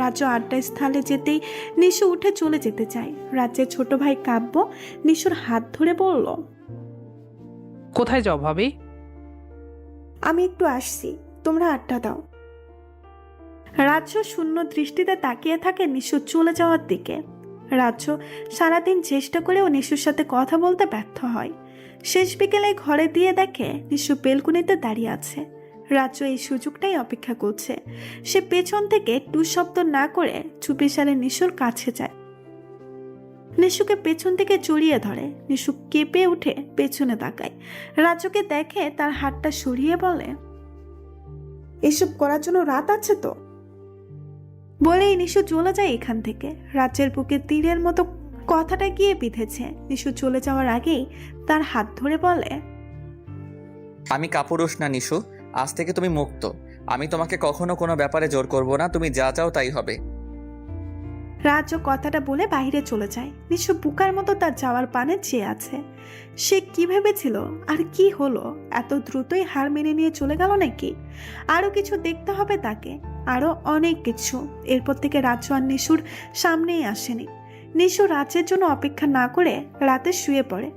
রাজ্য আড্ডা স্থলে যেতেই নিশু উঠে চলে যেতে চায়। রাজ্যের ছোট ভাই কাব্য নিশুর হাত ধরে বলল, কোথায় যাও ভাবি? আমি একটু আসছি, তোমরা আড্ডা দাও। রাজ্য শূন্য দৃষ্টিতে তাকিয়ে থাকে নিশু চলে যাওয়ার দিকে। রাজ্য সারাদিন চেষ্টা করেও নিশুর সাথে কথা বলতে ব্যর্থ হয়। শেষ বিকেলে ঘরে দিয়ে দেখে নিশু বেলকুনিতে দাঁড়িয়ে আছে। রাজ্য এই সুযোগটাই অপেক্ষা করছে। সে পেছন থেকে টু শব্দ না করে চুপিসারে নিশুর কাছে যায়। নিশুকে পেছন থেকে জড়িয়ে ধরে। নিশু কেঁপে উঠে পেছনে তাকায়। রাজ্যকে দেখে তার হাতটা সরিয়ে বলে, এসব করার জন্য রাত আছে তো। বলেই নিশু চলে যায় এখান থেকে। রাজ্যের বুকে তীরের মতো কথাটা গিয়ে বিঁধেছে। নিশু চলে যাওয়ার আগেই তার হাত ধরে বলে, আমি কাপুরুষ না নিশু, আজ থেকে তুমি মুক্ত। আমি তোমাকে কখনো কোনো ব্যাপারে জোর করব না, তুমি যা চাও তাই হবে। রাজ্য কথাটা বলে বাইরে চলে যায়। নিশু বুকার মতো তার যাওয়ার পানে চেয়ে আছে। সে কি ভেবেছিল আর কি হলো? এত দ্রুতই হার মেনে নিয়ে চলে গেল নাকি? আরো কিছু দেখতে হবে তাকে, আরো অনেক কিছু। এরপর থেকে রাজ্য আর নিশুর সামনেই আসেনি। নিশু রাজ্যের জন্য অপেক্ষা না করে রাতে শুয়ে পড়ে।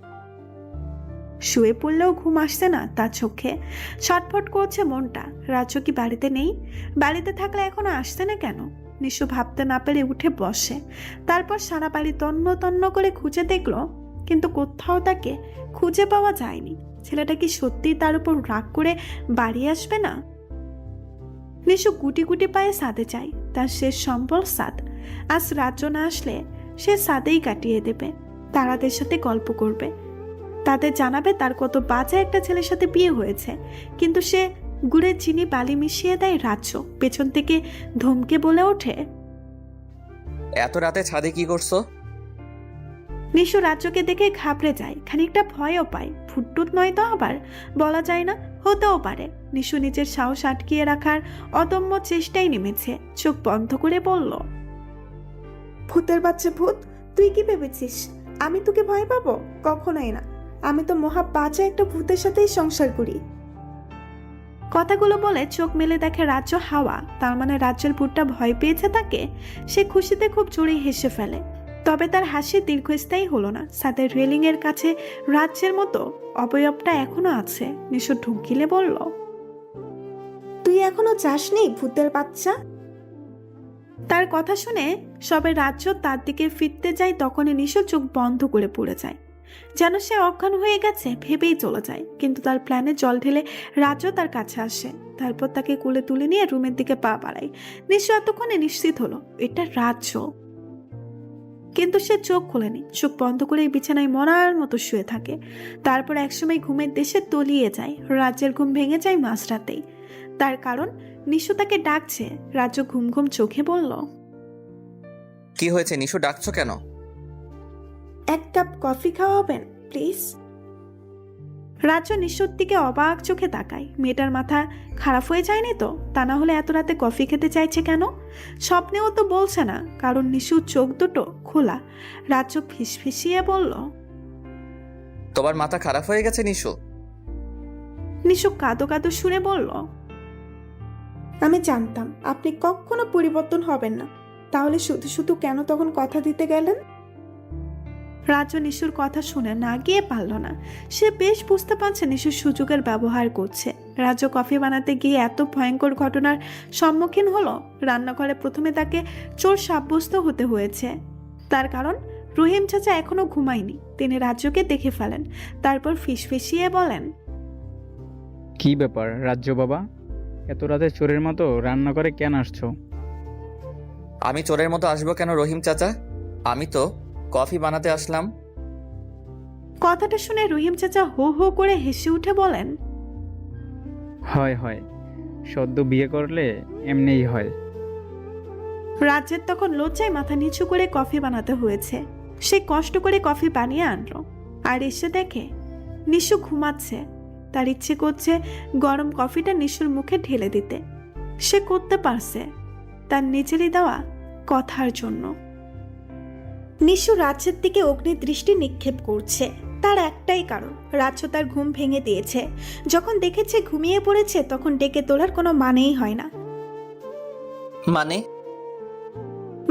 শুয়ে পড়লেও ঘুম আসছে না তার চোখে। ছটফট করছে মনটা। রাজ্য কি বাড়িতে নেই? বাড়িতে থাকলে এখনো আসছে না কেন? নিশু ভাবতে না পেরে উঠে বসে। তারপর সারা বাড়ি তন্ন তন্ন করে খুঁজে দেখলো, কিন্তু কোথাও তাকে খুঁজে পাওয়া যায়নি। ছেলেটা কি সত্যিই তার উপর রাগ করে বাড়ি আসবে না? নিশু গুটি গুটি পায়ে সাদে যায়। তার শেষ সম্বল সাদ। আজ রাজ্য না আসলে সে সাদেই কাটিয়ে দেবে। তারাদের সাথে গল্প করবে, তাদের জানাবে তার কত বাজে একটা ছেলের সাথে বিয়ে হয়েছে। কিন্তু সে গুড়ের চিনি বালি মিশিয়ে দেয় রাজ্য। পেছন থেকে ধমকে বলে ওঠে, এত রাতে ছাদে কি করছো? নিশু রাজ্যকে দেখে ঘাবড়ে যায়, খানিকটা ভয়ও পায়। ফুটটুত নয় তো আবার, বলা যায় না, হতেও পারে। নিশু নিজের সাহস আটকিয়ে রাখার অদম্য চেষ্টায় নেমেছে। চোখ বন্ধ করে বলল, ভূতের বাচ্চা ভূত, তুই কি ভেবেছিস আমি তোকে ভয় পাবো? কখনোই না। আমি তো মহা বাজে একটা ভূতের সাথেই সংসার করি। কথাগুলো বলে চোখ মেলে দেখে রাজ্য হাওয়া। তার মানে রাজ্যের ভূতটা ভয় পেয়েছে তাকে। সে খুশিতে খুব জোরে হেসে ফেলে। তবে তার হাসি দীর্ঘস্থায়ী হলো না। সাথে রেলিং এর কাছে রাজ্যের মতো অবয়বটা এখনো আছে। নিশু ঢুক গিলে বলল, তুই এখনো যাসনি ভূতের বাচ্চা? তার কথা শুনে সবে রাজ্য তার দিকে ফিরতে যায়, তখনই নিশু চোখ বন্ধ করে পড়ে যায়। যেন সে অজ্ঞান হয়ে গেছে ভেবেই চলে যায়। কিন্তু তার প্ল্যানে জল ঢেলে রাজ্য তার কাছে আসে। তারপর তাকে কোলে তুলে নিয়ে রুমের দিকে পা বাড়ায়। নিশু এতক্ষণে নিশ্চিত হলো এটা রাজ্য, কিন্তু সে চোখ খোলেনি। চোখ বন্ধ করে বিছানায় মরার মতো শুয়ে থাকে। তারপর একসময় ঘুমের দেশে তলিয়ে যায়। রাজ্যের ঘুম ভেঙে যায় মাঝরাতেই। তার কারণ নিশু তাকে ডাকছে। রাজ্য ঘুম ঘুম চোখে বলল, কি হয়েছে নিশু, ডাকছো কেন? এক কাপ কফি খাওয়াবেন প্লিজ? রাজ্য নিশুর দিকে অবাক চোখে তাকায়। মেয়েটার মাথা খারাপ হয়ে যায়নি তো? তা না হলে এত রাতে কফি খেতে চাইছে কেন? স্বপ্নেও তো বলছে না, কারণ নিশুর চোখ দুটো খোলা। রাজ্য ফিসফিসিয়ে বলল, তোমার মাথা খারাপ হয়ে গেছে নিশু? নিশু কাঁদো কাঁদো সুরে বলল, আমি জানতাম আপনি কখনো পরিবর্তন হবেন না, তাহলে শুধু শুধু কেন তখন কথা দিতে গেলেন? রাজ্য নিশুর কথা শুনে না গিয়ে পারল না। সে বেশ বুঝতে পারছে নিশু সুযোগের ব্যবহার করছে। রাজ্য কফি বানাতে গিয়ে এত ভয়ঙ্কর ঘটনার সম্মুখীন হলো, রান্নাঘরে প্রথমে তাকে চোর সাব্যস্ত হতে হয়েছে। তার কারণ রহিম চাচা এখনো ঘুমায়নি। তিনি রাজ্যকে দেখে ফেলেন। তারপর ফিসফিসিয়ে বলেন, কি ব্যাপার রাজ্য বাবা, এত রাতে চোরের মতো রান্না করে কেন আসছো? আমি চোরের মতো আসবো কেন রহিম চাচা? আমি তো কফি বানাতে আসলাম। কথাটা শুনে রহিম চাচা হো হো করে হেসে উঠে বলেন, হয় হয়, সদ্য বিয়ে করলে এমনিই হয়। রাজ্যের তখন লজ্জায় মাথা নিচু করে কফি বানাতে হয়েছে। সে কষ্ট করে কফি বানিয়ে আনলো আর এসে দেখে নিশু ঘুমাচ্ছে। তার ইচ্ছে করছে গরম কফিটা নিশুর মুখে ঢেলে দিতে। সে করতে পারছে তার নিজেরই দেওয়া কথার জন্য। নিশু রাজ্যের দিকে অগ্নি দৃষ্টি নিক্ষেপ করছে। তার একটাই কারণ, রাজ্য তার ঘুম ভেঙে দিয়েছে। যখন দেখেছে ঘুমিয়ে পড়েছে তখন ডেকে তোলার কোনো মানেই হয় না।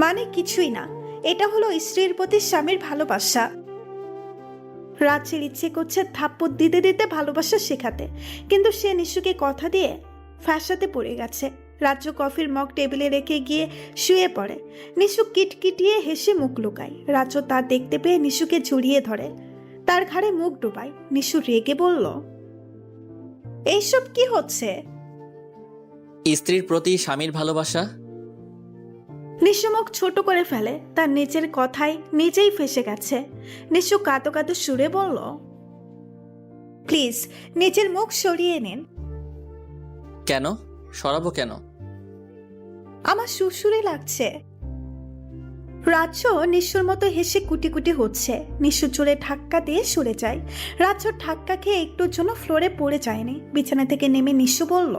মানে কিছুই না, এটা হলো স্ত্রীর প্রতি স্বামীর ভালোবাসা। রাজ্যের ইচ্ছে করছে থাপ্পড় দিতে দিতে ভালোবাসা শেখাতে, কিন্তু সে নিশুকে কথা দিয়ে ফাঁসাতে পড়ে গেছে। রাজ্য কফির মগ টেবিলে রেখে গিয়ে শুয়ে পড়ে। নিশু কিটকিটিয়ে হেসে মুখ লুকায়। রাজ্য তা দেখতে পেয়ে নিশুকে জড়িয়ে ধরে, তার ঘাড়ে মুখ ডোবায়। নিশু রেগে বলল, এইসব কি হচ্ছে? স্ত্রীর প্রতি স্বামীর ভালোবাসা। নিশু মুখ ছোট করে ফেলে, তার নিজের কথায় নিজেই ফেসে গেছে। নিশু কাঁদো কাঁদো সুরে বলল, প্লিজ নিজের মুখ সরিয়ে নিন। কেন সরাবো কেন? আমার সুরসুরে লাগছে। রাজ্য নিশুর মতো হেসে কুটি কুটি হচ্ছে। নিশু জোরে ধাক্কা দিয়ে সরে যায়। রাজ্য ধাক্কা খেয়ে একটুর জন্য ফ্লোরে পড়ে যায়নি। বিছানা থেকে নেমে নিশু বলল,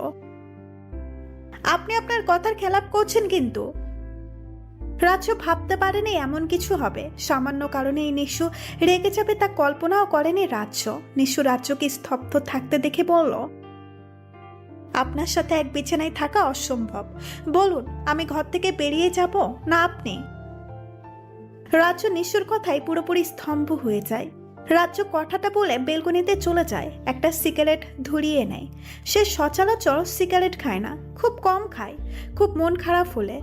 আপনি আপনার কথার খেলাপ করছেন কিন্তু। রাজ্য ভাবতে পারেনি এমন কিছু হবে। সামান্য কারণে নিশু রেগে যাবে তা কল্পনাও করেনি রাজ্য। নিশু রাজ্যকে স্তব্ধ থাকতে দেখে বলল, আপনার সাথে এক বিছানায় থাকা অসম্ভব। বলুন, আমি ঘর থেকে বেরিয়ে যাব না আপনি? রাজ্য নিশুর কথায় পুরোপুরি স্তম্ভ হয়ে যায়। রাজ্য কথাটা বলে বেলকনিতে চলে যায়। একটা সিগারেট ধরিয়ে নেয়। সে সচরাচর সিগারেট খায় না, খুব কম খায়। খুব মন খারাপ হলে,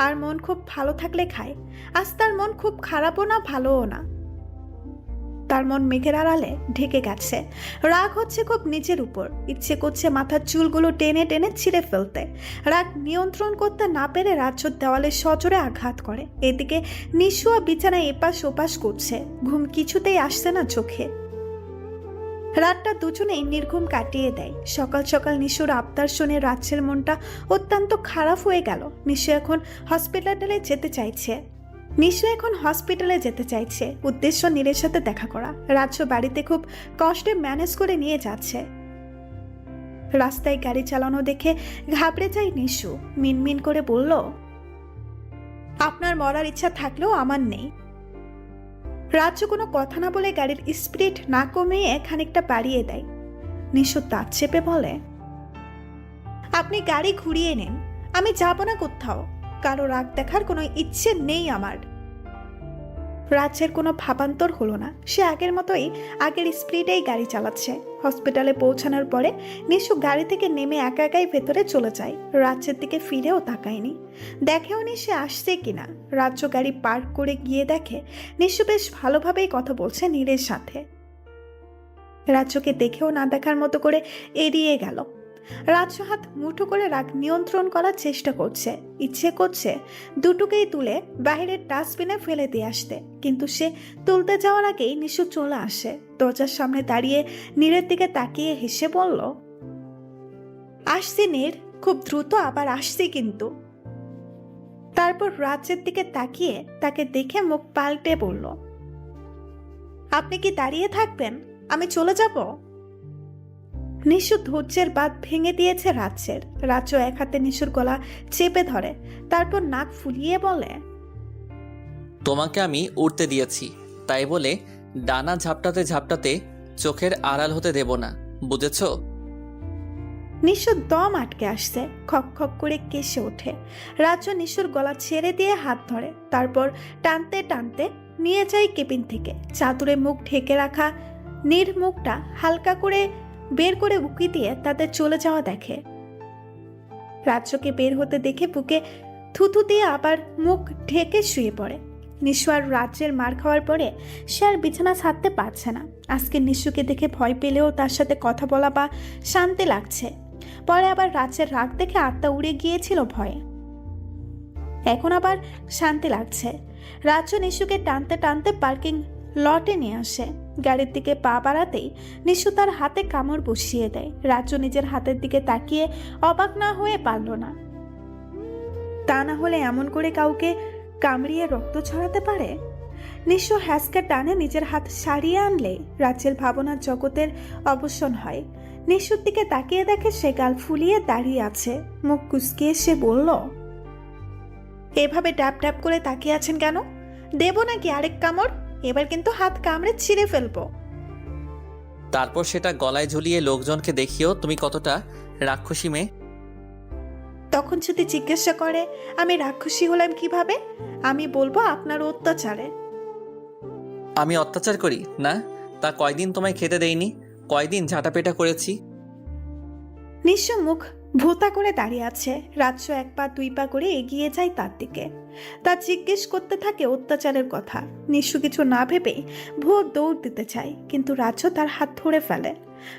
আর মন খুব ভালো থাকলে খায়। আজ তার মন খুব খারাপও না ভালোও না। তার মন মেঘের আড়ালে ঢেকে গেছে। রাগ হচ্ছে খুব নিজের উপর। ইচ্ছে করছে মাথার চুলগুলো টেনে টেনে ছিঁড়ে ফেলতে। রাগ নিয়ন্ত্রণ করতে না পেরে রাজ্য দেওয়ালে সজোরে আঘাত করে। এদিকে নিশু বিছানায় এপাশ ওপাশ করছে। ঘুম কিছুতেই আসছে না চোখে। রাতটা দুজনেই নির্ঘুম কাটিয়ে দেয়। সকাল সকাল নিশুর আবদার শুনে রাজ্যের মনটা অত্যন্ত খারাপ হয়ে গেল। নিশু এখন হসপিটালে যেতে চাইছে। উদ্দেশ্য নীরের সাথে দেখা করা। রাজ্য বাড়িতে খুব কষ্টে ম্যানেজ করে নিয়ে যাচ্ছে। রাস্তায় গাড়ি চালানো দেখে ঘাবড়ে যায় নিশু। মিনমিন করে বলল, আপনার মরার ইচ্ছা থাকলেও আমার নেই। রাজ্য কোনো কথা না বলে গাড়ির স্পিড না কমিয়ে খানিকটা বাড়িয়ে দেয়। নিশু দাঁত চেপে বলে, আপনি গাড়ি ঘুরিয়ে নিন, আমি যাব না কোথাও। কারো রাগ দেখার কোনো ইচ্ছে নেই আমার। রাজ্যের কোনো ভাবান্তর হলো না। সে আগের মতোই আগের স্পিডেই গাড়ি চালাচ্ছে। হসপিটালে পৌঁছানোর পরে নিশু গাড়ি থেকে নেমে একা একাই ভেতরে চলে যায়। রাজ্যের দিকে ফিরেও তাকায়নি, দেখেও নি সে আসছে কিনা। রাজ্য গাড়ি পার্ক করে গিয়ে দেখে নিশু বেশ ভালোভাবেই কথা বলছে নীরের সাথে। রাজ্যকে দেখেও না দেখার মতো করে এড়িয়ে গেল। রাজ্য হাত মুঠো করে রাগ নিয়ন্ত্রণ করার চেষ্টা করছে। ইচ্ছে করছে দুটোকেই তুলে বাইরের ডাস্টবিনে ফেলে দিয়ে আসতে, কিন্তু সে তুলতে যাওয়ার আগেই নিশু চলে আসে। দরজার সামনে দাঁড়িয়ে নীরের দিকে তাকিয়ে হেসে বলল, আসছি নীর, খুব দ্রুত আবার আসছি কিন্তু। তারপর রাজ্যের দিকে তাকিয়ে তাকে দেখে মুখ পাল্টে বলল, আপনি কি দাঁড়িয়ে থাকবেন? আমি চলে যাব। নিশু ধৈর্যের বাঁধ ভেঙে দিয়েছে রাজ্যের। রাজ্য এক হাতে নিশুর গলা চেপে ধরে, তারপর নাক ফুলিয়ে বলে, তোমাকে আমি উড়তে দিয়েছি, তাই বলে ডানা ঝাপটাতে ঝাপটাতে চোখের আড়াল হতে দেব না, বুঝেছো? নিশু দম আটকে আসছে, খক খক করে কেসে ওঠে। রাজ্য নিশুর গলা ছেড়ে দিয়ে হাত ধরে, তারপর টানতে টানতে নিয়ে যায় কেবিন থেকে। চাদরে মুখ ঢেকে রাখা নীর মুখটা হালকা করে বের করে উকি দিয়ে তাদের চলে যাওয়া দেখে। রাজ্যকে বের হতে দেখে বুকে থুথু দিয়ে আবার মুখ ঢেকে শুয়ে পড়ে। নিশু আর রাজ্যের মার খাওয়ার পরে সে আর বিছানা ছাড়তে পারছে না। আজকে নিশুকে দেখে ভয় পেলেও তার সাথে কথা বলা বা শান্তি লাগছে। পরে আবার রাজ্যের রাগ দেখে আত্মা উড়ে গিয়েছিল ভয়ে। এখন আবার শান্তি লাগছে। রাজ্য নিশুকে টানতে টানতে পার্কিং লটে নিয়ে আসে। গাড়ির দিকে পা বাড়াতেই নিশু তার হাতে কামড় বসিয়ে দেয়। রাজ্য নিজের হাতের দিকে তাকিয়ে অবাক না হয়ে পারল না। তা না হলে এমন করে কাউকে কামড়িয়ে রক্ত ছড়াতে পারে? নিশু হ্যাসকা টানে নিজের হাত সারিয়ে আনলে রাজ্যের ভাবনার জগতের অবসান হয়। নিশুর দিকে তাকিয়ে দেখে সে গাল ফুলিয়ে দাঁড়িয়ে আছে। মুখ কুঁচকিয়ে সে বলল, এভাবে ড্যাপ ড্যাপ করে তাকিয়ে আছেন কেন? দেব নাকি আরেক কামড়? এবার কিন্তু হাত কামড়ে ছিঁড়ে ফেলবো। তারপর সেটা গলায় ঝুলিয়ে লোকজনকে দেখিও তুমি কতটা রাক্ষসী মেয়ে। তখন যদি জিজ্ঞাসা করে আমি রাক্ষসী হলাম কিভাবে, আমি বলবো আপনার অত্যাচারে। আমি অত্যাচার করি না? তা কয়দিন তোমায় খেতে দেইনি? কয়দিন ঝাঁটাপেটা করেছি? নিঃস্ব মুখ ভোতা করে দাঁড়িয়ে আছে। রাজ্য এক পা দুই পা করে এগিয়ে যায় তার দিকে। তা জিজ্ঞেস করতে থাকে অত্যাচারের কথা। নিঃস্ব কিছু না ভেবেই ভোর দৌড় দিতে চায়, কিন্তু রাজ্য তার হাত ধরে ফেলে।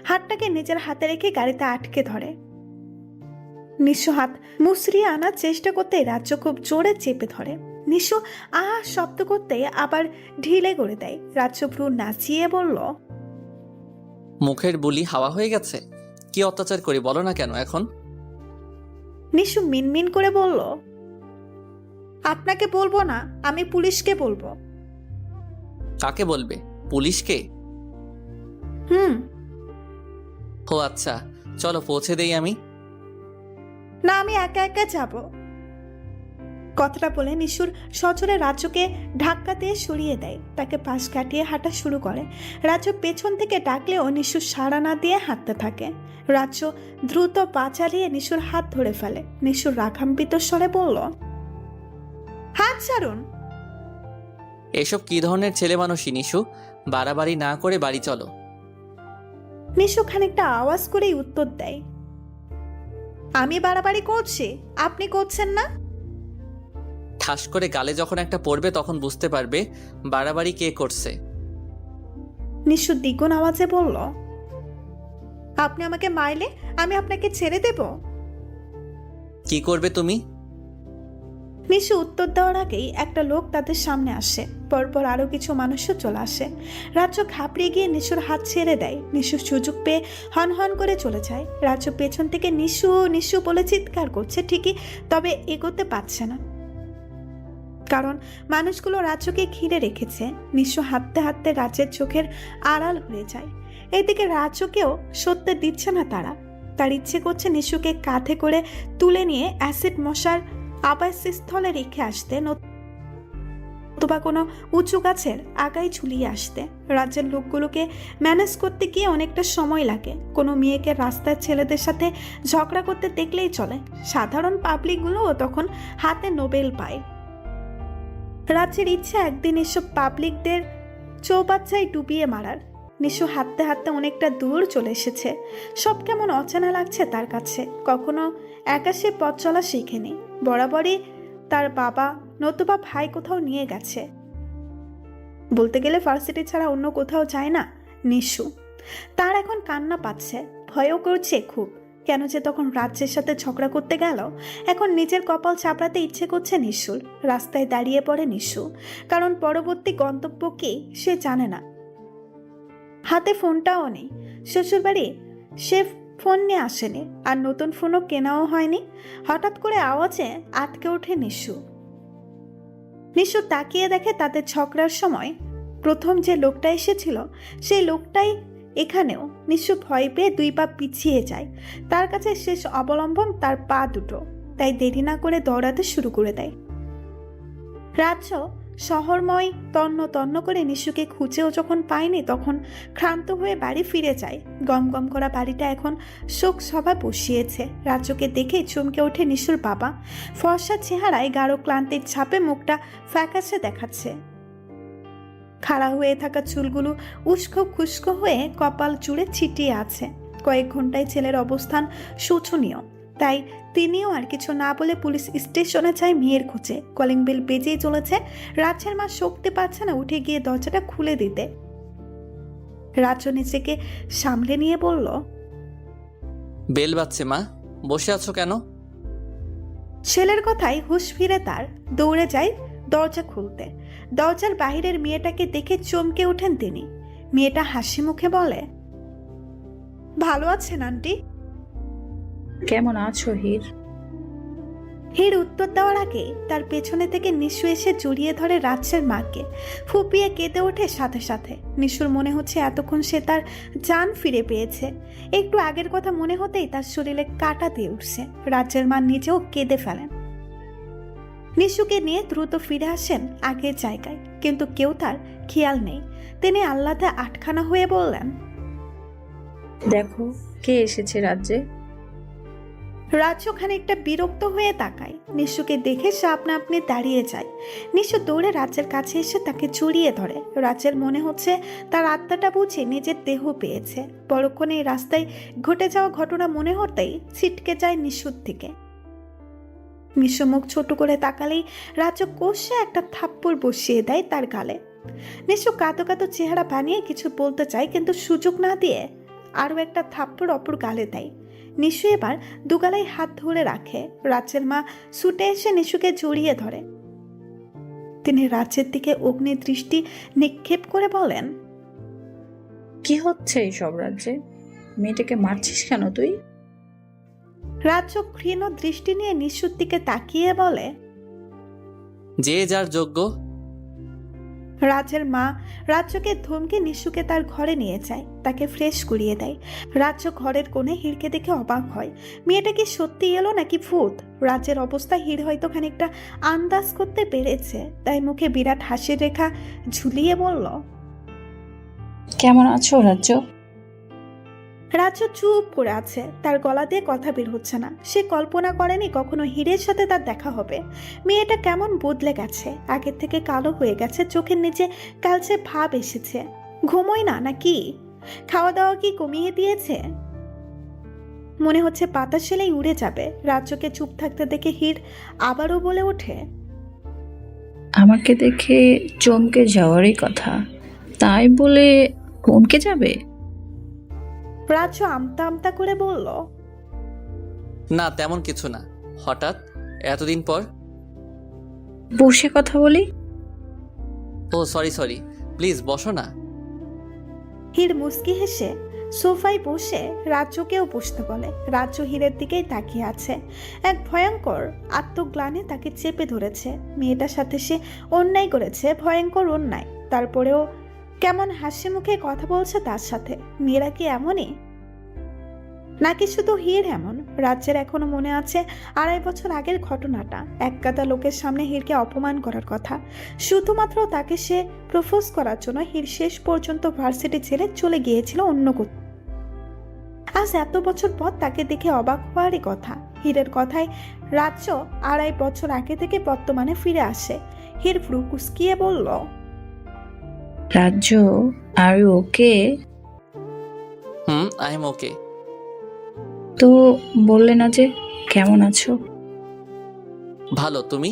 হাতটাকে নিজের হাতে রেখে গাড়িতে আটকে ধরে। নিঃস্ব হাত মুসরিয়ে আনার চেষ্টা করতে রাজ্য খুব জোরে চেপে ধরে। নিঃস্ব শব্দ করতে আবার ঢিলে করে দেয়। রাজ্য ভ্রু নাচিয়ে বলল, মুখের বুলি হাওয়া হয়ে গেছে। কি অত্যাচার করি বলো না কেন এখন? নিশু মিনমিন করে বলল, আপনাকে বলবো না, আমি পুলিশকে বলবো। কাকে বলবে? পুলিশকে? হুম। ও আচ্ছা, চলো পৌঁছে দেই আমি। না, আমি একা একা যাব। কথাটা বলে নিশুর সজোরে রাজ্যকে ধাক্কা দিয়ে সরিয়ে দেয়। তাকে পাশ কাটিয়ে হাঁটা শুরু করে। রাজ্য পেছন থেকে ডাকলেও নিশুর সাড়া না দিয়ে হাঁটতে থাকে। রাজ্য দ্রুত পা চালিয়ে নিশুর হাত ধরে ফেলে। নিশুর রাগান্বিত স্বরে বলল, হাত ছাড়ুন। এসব কি ধরনের ছেলে মানুষই নিশু? বাড়াবাড়ি না করে বাড়ি চলো। নিশু খানিকটা আওয়াজ করেই উত্তর দেয়, আমি বাড়াবাড়ি করছি, আপনি করছেন না। ঠাস করে গালে যখন একটা পড়বে তখন বুঝতে পারবে বাড়াবাড়ি কে করছে। নিশু দ্বিগুণ আওয়াজে বলল, আপনি আমাকে মারলে আমি আপনাকে ছেড়ে দেব? কি করবে তুমি? নিশু উত্তর দেওয়ার আগেই একটা লোক তাদের সামনে আসে। পরপর আরো কিছু মানুষও চলে আসে। রাজ্য ঘাবড়ে গিয়ে নিশুর হাত ছেড়ে দেয়। নিশু সুযোগ পেয়ে হন হন করে চলে যায়। রাজ্য পেছন থেকে নিশু নিশু বলে চিৎকার করছে ঠিকই, তবে এগোতে পারছে না, কারণ মানুষগুলো রাজ্যকে ঘিরে রেখেছে। নিশু হাঁটতে হাঁটতে রাজ্যের চোখের আড়াল হয়ে যায়। এদিকে রাজ্যকেও সত্যি দিচ্ছে না তারা। তার ইচ্ছে করছে নিশুকে কাঁধে করে তুলে নিয়ে অ্যাসিড মশার আবাসস্থলে রেখে আসতে, নতুবা কোনো উঁচু গাছের আগায় ঝুলিয়ে আসতে। রাজ্যের লোকগুলোকে ম্যানেজ করতে গিয়ে অনেকটা সময় লাগে। কোনো মেয়েকে রাস্তার ছেলেদের সাথে ঝগড়া করতে দেখলেই চলে। সাধারণ পাবলিকগুলোও তখন হাতে নোবেল পায়। রাজ্যের ইচ্ছা একদিন এসব পাবলিকদের চৌবাচ্চায় ডুবিয়ে মারার। নিশু হাঁটতে হাঁটতে অনেকটা দূর চলে এসেছে। সব কেমন অচেনা লাগছে তার কাছে। কখনো একা সে পথ চলা শেখেনি। বরাবরই তার বাবা নতুবা ভাই কোথাও নিয়ে গেছে। বলতে গেলে ভার্সিটি ছাড়া অন্য কোথাও যায় না নিশু। তার এখন কান্না পাচ্ছে, ভয়ও করছে খুব। কেন যে তখন রাজ্যের সাথে ঝগড়া করতে গেল। এখন নিজের কপাল চাপড়াতে ইচ্ছে করছে নিশুর। রাস্তায় দাঁড়িয়ে পড়ে নিশু, কারণ পরবর্তী গন্তব্য কি সে জানে না। হাতে ফোনটাও নেই। শ্বশুরবাড়ি সে ফোন নিয়ে আসেনি, আর নতুন ফোনও কেনাও হয়নি। হঠাৎ করে আওয়াজে আটকে ওঠে নিশু। নিশু তাকিয়ে দেখে তাদের ঝগড়ার সময় প্রথম যে লোকটা এসেছিল সেই লোকটাই এখানেও। নিশু ভয় পেয়ে দুই পা পিছিয়ে যায়। তার কাছে শেষ অবলম্বন তার পা দুটো, তাই দেরি না করে দৌড়াতে শুরু করে দেয়। রাজ্য শহরময় তন্ন তন্ন করে নিশুকে খুঁজেও যখন পায়নি, তখন ক্লান্ত হয়ে বাড়ি ফিরে যায়। গম গম করা বাড়িটা এখন শোক সভা বসিয়েছে। রাজ্যকে দেখে চমকে ওঠে নিশুর বাবা। ফর্সা চেহারায় গাঢ় ক্লান্তির ছাপে মুখটা ফ্যাকাশে দেখাচ্ছে। খাড়া হয়ে থাকা চুলগুলো উস্কো খুস্কো হয়ে কপাল জুড়ে ছিটিয়ে আছে। কয়েক ঘন্টায় ছেলের অবস্থান শোচনীয়, তাই তিনিও আর কিছু না বলে পুলিশ স্টেশনে যায় মেয়ের খোঁজে। কলিং বেল বেজেই চলেছে। রাজ্যের মা শক্তি পাচ্ছে না উঠে গিয়ে দরজাটা খুলে দিতে। রাজ্য নিজেকে সামলে নিয়ে বলল, বেল বাজছে মা, বসে আছো কেন? ছেলের কথায় হুঁশ ফিরে তার। দৌড়ে যায় দরজা খুলতে। দরজার বাইরের মেয়েটাকে দেখে চমকে ওঠেন তিনি। মেয়েটা হাসি মুখে বলে, ভালো আছেন আন্টি? কেমন আছো হীর? হীর উত্তর দেওয়ার আগে তার পেছনে থেকে নিশু এসে জড়িয়ে ধরে রাজ্যের মাকে। ফুপিয়ে কেঁদে ওঠে সাথে সাথে। নিশুর মনে হচ্ছে এতক্ষণ সে তার জান ফিরে পেয়েছে। একটু আগের কথা মনে হতেই তার শরীরে কাঁটা দিয়ে উঠছে। রাজ্যের মা নিজেও কেঁদে ফেলেন। নিশুকে নিয়ে দ্রুত ফিরে আসেন আগের জায়গায়, কিন্তু কেউ তার খেয়াল নেই। তিনি আহ্লাদে আটখানা হয়ে বললেন, দেখো কে এসেছে রাজ্যে। রাজ্য খানিকটা বিরক্ত হয়ে তাকায়। নিশুকে দেখে সে আপনা আপনি দাঁড়িয়ে যায়। নিশু দৌড়ে রাজ্যের কাছে এসে তাকে জড়িয়ে ধরে। রাজ্যের মনে হচ্ছে তার আত্মাটা বুঝে নিজের দেহ পেয়েছে। পরক্ষণে এই রাস্তায় ঘটে যাওয়া ঘটনা মনে হতেই ছিটকে যায় নিশুর দিকে। নিশু মুখ ছোট করে তাকালেই রাজ্য কষে একটা থাপ্পড় বসিয়ে দেয় তার গালে। নিশু কাঁদো কাঁদো চেহারা বানিয়ে কিছু বলতে চায়, কিন্তু সুযোগ না দিয়ে আরও একটা থাপ্পড় অপর গালে দেয়। নিশু এবার দুগালায় হাত ধরে রাখে। রাজ্যের মা ছুটে এসে নিশুকে জড়িয়ে ধরে। তিনি রাজ্যের দিকে অগ্নি দৃষ্টি নিক্ষেপ করে বলেন, কি হচ্ছে এইসব রাজ্যে? মেয়েটাকে মারছিস কেন তুই? রাজ্য ক্ষীণ দৃষ্টি নিয়ে নিশুর দিকে তাকিয়ে বলে, যে যার যোগ্য। রাজ্যের মা রাজ্যকে ধমকে নিশুকে তার ঘরে নিয়ে যায়, তাকে ফ্রেশ করিয়ে দেয়। রাজ্য ঘরের কোণে হীরকে দেখে অবাক হয়। মেয়েটা কি সত্যি এলো নাকি ভূত? রাজ্যের অবস্থা হীর হয়তো খানিকটা আন্দাজ করতে পেরেছে, তাই মুখে বিরাট হাসির রেখা ঝুলিয়ে বলল, কেমন আছো রাজ্য? রাজ্য চুপ করে আছে। তার গলা দিয়ে কথা বের হচ্ছে না। সে কল্পনা করেনি কখনো হীরের সাথে তার দেখা হবে। মেয়েটা কেমন বদলে গেছে, আগের থেকে কালো হয়ে গেছে, চোখের নিচে কালচে ভাব এসেছে। ঘুমোয় না নাকি? খাওয়া দাওয়া কি কমিয়ে দিয়েছে? মনে হচ্ছে পাতা সেলাই উড়ে যাবে। রাজ্যকে চুপ থাকতে দেখে হীর আবারও বলে ওঠে, আমাকে দেখে চমকে যাওয়ারই কথা, তাই বলে থমকে যাবে? রাজ্য আমতা আমতা করে বলল, না তেমন কিছু না, হঠাৎ এতদিন পর। বসে কথা বলি। ও সরি, প্লিজ বসো না। হীর মুস্কি হেসে সোফায় বসে রাজ্যকেও বসতে বলে। রাজ্য হীরের দিকেই তাকিয়ে আছে। এক ভয়ঙ্কর আত্মগ্লানি তাকে চেপে ধরেছে। মেয়েটার সাথে সে অন্যায় করেছে, ভয়ঙ্কর অন্যায়। তারপরেও কেমন হাসি মুখে কথা বলছে তার সাথে। মেয়েরা কি এমনই নাকি শুধু হীর এমন? রাজ্যের এখনো মনে আছে 2.5 বছর আগের ঘটনাটা। এক গাদা লোকের সামনে হীরকে অপমান করার কথা। শুধুমাত্র তাকে সে প্রপোজ করার জন্য হীর শেষ পর্যন্ত ভার্সিটি ছেড়ে চলে গিয়েছিল অন্য কোথাও। আজ এত বছর পর তাকে দেখে অবাক হওয়ারই কথা। হীরের কথায় রাজ্য 2.5 বছর আগে থেকে বর্তমানে ফিরে আসে। হীর ভ্রু কুঁচকিয়ে বলল, রাজ্য, আর ওকে? আই এম ওকে। তো বললে না যে কেমন আছো? ভালো, তুমি?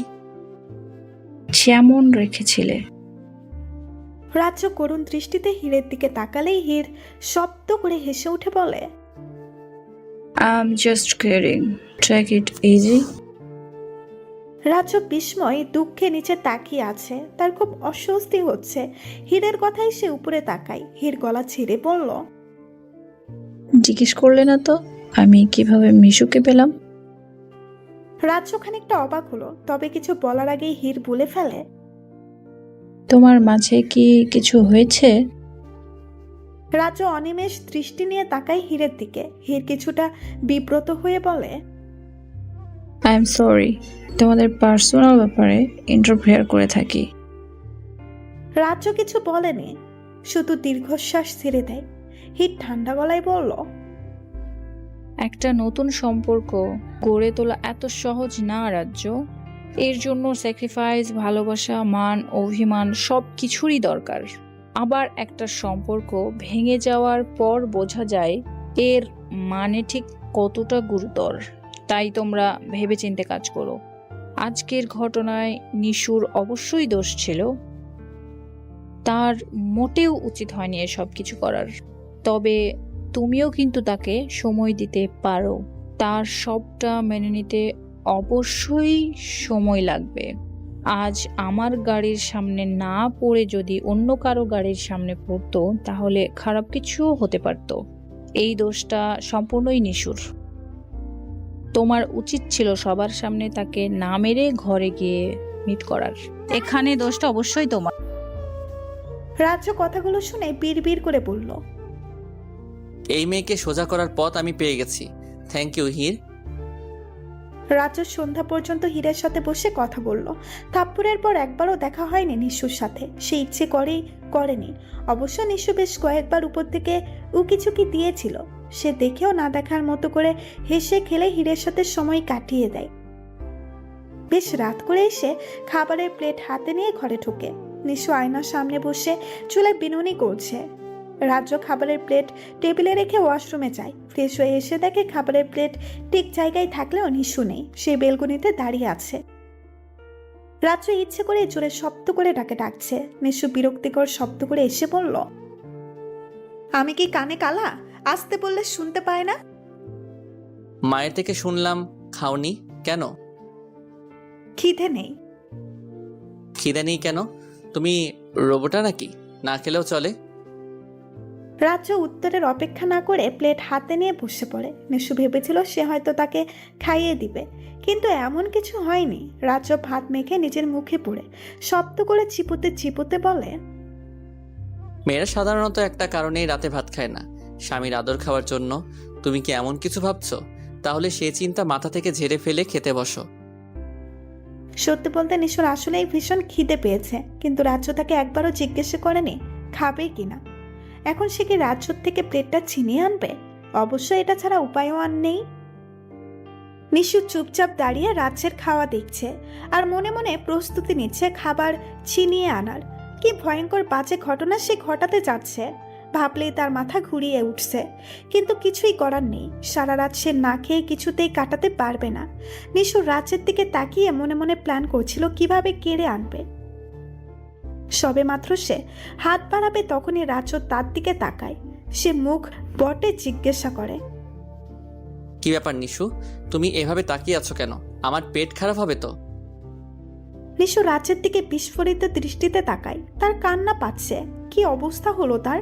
যেমন রেখেছিলে। রাজ্য করুণ দৃষ্টিতে হীরের দিকে তাকালেই হীর শব্দ করে হেসে উঠে বলে, I am just kidding, take it easy. রাজ্য বিস্ময় দুঃখে নিচে তাকিয়ে আছে। তার খুব অস্বস্তি হচ্ছে। হীরের কথাই সে উপরে তাকায়। হীর গলা ছেড়ে বলল, জিজ্ঞেস করলে না তো আমি কিভাবে মিশুকে পেলাম? রাজ্য খানিকটা অবাক হলো, তবে কিছু বলার আগেই হীর বলে ফেলে, তোমার মাঝে কি কিছু হয়েছে? রাজ্য অনিমেষ দৃষ্টি নিয়ে তাকায় হীরের দিকে। হীর কিছুটা বিব্রত হয়ে বলে, আই এম সরি, তোমাদের পার্সোনাল ব্যাপারে ইন্টারফেয়ার করে থাকি। রাজ্য কিছু বলেনি, শুধু দীর্ঘশ্বাস ছেড়ে দেয়। হীর ঠান্ডা গলায় বলল, একটা নতুন সম্পর্ক গড়ে তোলা এত সহজ না রাজ্য। এর জন্য স্যাক্রিফাইস, ভালোবাসা, মান, অভিমান সব কিছুরই দরকার। আবার একটা সম্পর্ক ভেঙে যাওয়ার পর বোঝা যায় এর মানে ঠিক কতটা গুরুতর। তাই তোমরা ভেবেচিন্তে কাজ করো। আজকের ঘটনায় নিশুর অবশ্যই দোষ ছিল। তার মোটেও উচিত হয়নি এসব কিছু করার। তবে তুমিও কিন্তু তাকে সময় দিতে পারো। তার সবটা মেনে নিতে অবশ্যই সময় লাগবে। আজ আমার গাড়ির সামনে না পড়ে যদি অন্য কারো গাড়ির সামনে পড়তো তাহলে খারাপ কিছুও হতে পারত। এই দোষটা সম্পূর্ণই নিশুর। তোমার উচিত ছিল সবার সামনে তাকে না মেরে ঘরে গিয়ে মিট করার। এখানে দোষটা অবশ্যই তোমার। রাজ্য কথাগুলো শুনে বিড়বিড় করে বলল, এই মেয়েকে সোজা করার পথ আমি পেয়ে গেছি। থ্যাংক ইউ হির। রাজ্য সন্ধ্যা পর্যন্ত হীরের সাথে বসে কথা বলল। থাপ্পড়ের পর একবারও দেখা হয়নি নিশুর সাথে, সে ইচ্ছে করেই করেনি। অবশ্য নিশু বেশ কয়েকবার উপর থেকে উকিঝুঁকি দিয়েছিল। সে দেখেও না দেখার মতো করে হেসে খেলে হীরের সাথে সময় কাটিয়ে দেয়। বেশ রাত করে এসে খাবারের প্লেট হাতে নিয়ে ঘরে ঢোকে। নিশু আয়নার সামনে বসে চুলে বিনুনি করছে। রাজ্য খাবারের প্লেট টেবিলে রেখে ওয়াশরুমে যায়। ফ্রেশ হয়ে এসে দেখে খাবারের প্লেট ঠিক জায়গায় থাকলেও নিশু নেই, সে বেলকনিতে দাঁড়িয়ে আছে। রাজ্য ইচ্ছে করে জোরে শব্দ করে ডাকছে। নিশু বিরক্তিকর শব্দ করে এসে বলল, আমি কি কানে কালা? আসতে বললে শুনতে পায় না? মায়ের থেকে শুনলাম খাওনি কেন? খিদে নেই। খিদে নেই কেন? তুমি রোবটা নাকি? না খেলেও চলে। রাজ্য উত্তরের অপেক্ষা না করে প্লেট হাতে নিয়ে বসে পড়ে। নিশু ভেবেছিল সে হয়তো তাকে খাইয়ে দিবে, কিন্তু এমন কিছু হয়নি। রাজ্য ভাত মেখে নিজের মুখে পড়ে শব্দ করে চিপোতে চিপোতে বলে, মেয়েরা সাধারণত একটা কারণেই রাতে ভাত খায় না, স্বামীর আদর খাওয়ার জন্য। তুমি কি এমন কিছু ভাবছো? তাহলে সে চিন্তা মাথা থেকে ঝেড়ে ফেলে খেতে বসো। সত্যি বলতে নিশুর আসলেই ভীষণ খিদে পেয়েছে, কিন্তু রাজ্য তাকে একবারও জিজ্ঞেস করেনি খাবে কিনা। এখন সে কি রাজ্যর থেকে প্লেটটা ছিনিয়ে আনবে? অবশ্যই এটা ছাড়া উপায়ও আর নেই। নিশু চুপচাপ দাঁড়িয়ে রাজ্যের খাওয়া দেখছে আর মনে মনে প্রস্তুতি নিচ্ছে খাবার ছিনিয়ে আনার। কি ভয়ঙ্কর বাজে ঘটনা সে ঘটাতে যাচ্ছে, ভাবলেই তার মাথা ঘুরিয়ে উঠছে। কিন্তু কিছুই করার নেই, সারা রাত সে না খেয়ে কিছুতেই কাটাতে পারবে না। নিশু রাজ্যের দিকে তাকিয়ে মনে মনে প্ল্যান করছিল কিভাবে কেড়ে আনবে। সবে মাত্র সে হাত বাড়াবে তখনই রাজ্য তার দিকে তাকায়। সে মুখ বটে জিজ্ঞাসা করে, কি ব্যাপার নিশু, তুমি এভাবে তাকিয়ে আছো কেন? আমার পেট খারাপ হবে তো? নিশু রাজ্যের দিকে বিস্ফোরিত দৃষ্টিতে তাকায়। তার কান্না পাচ্ছে। কি অবস্থা হলো তার!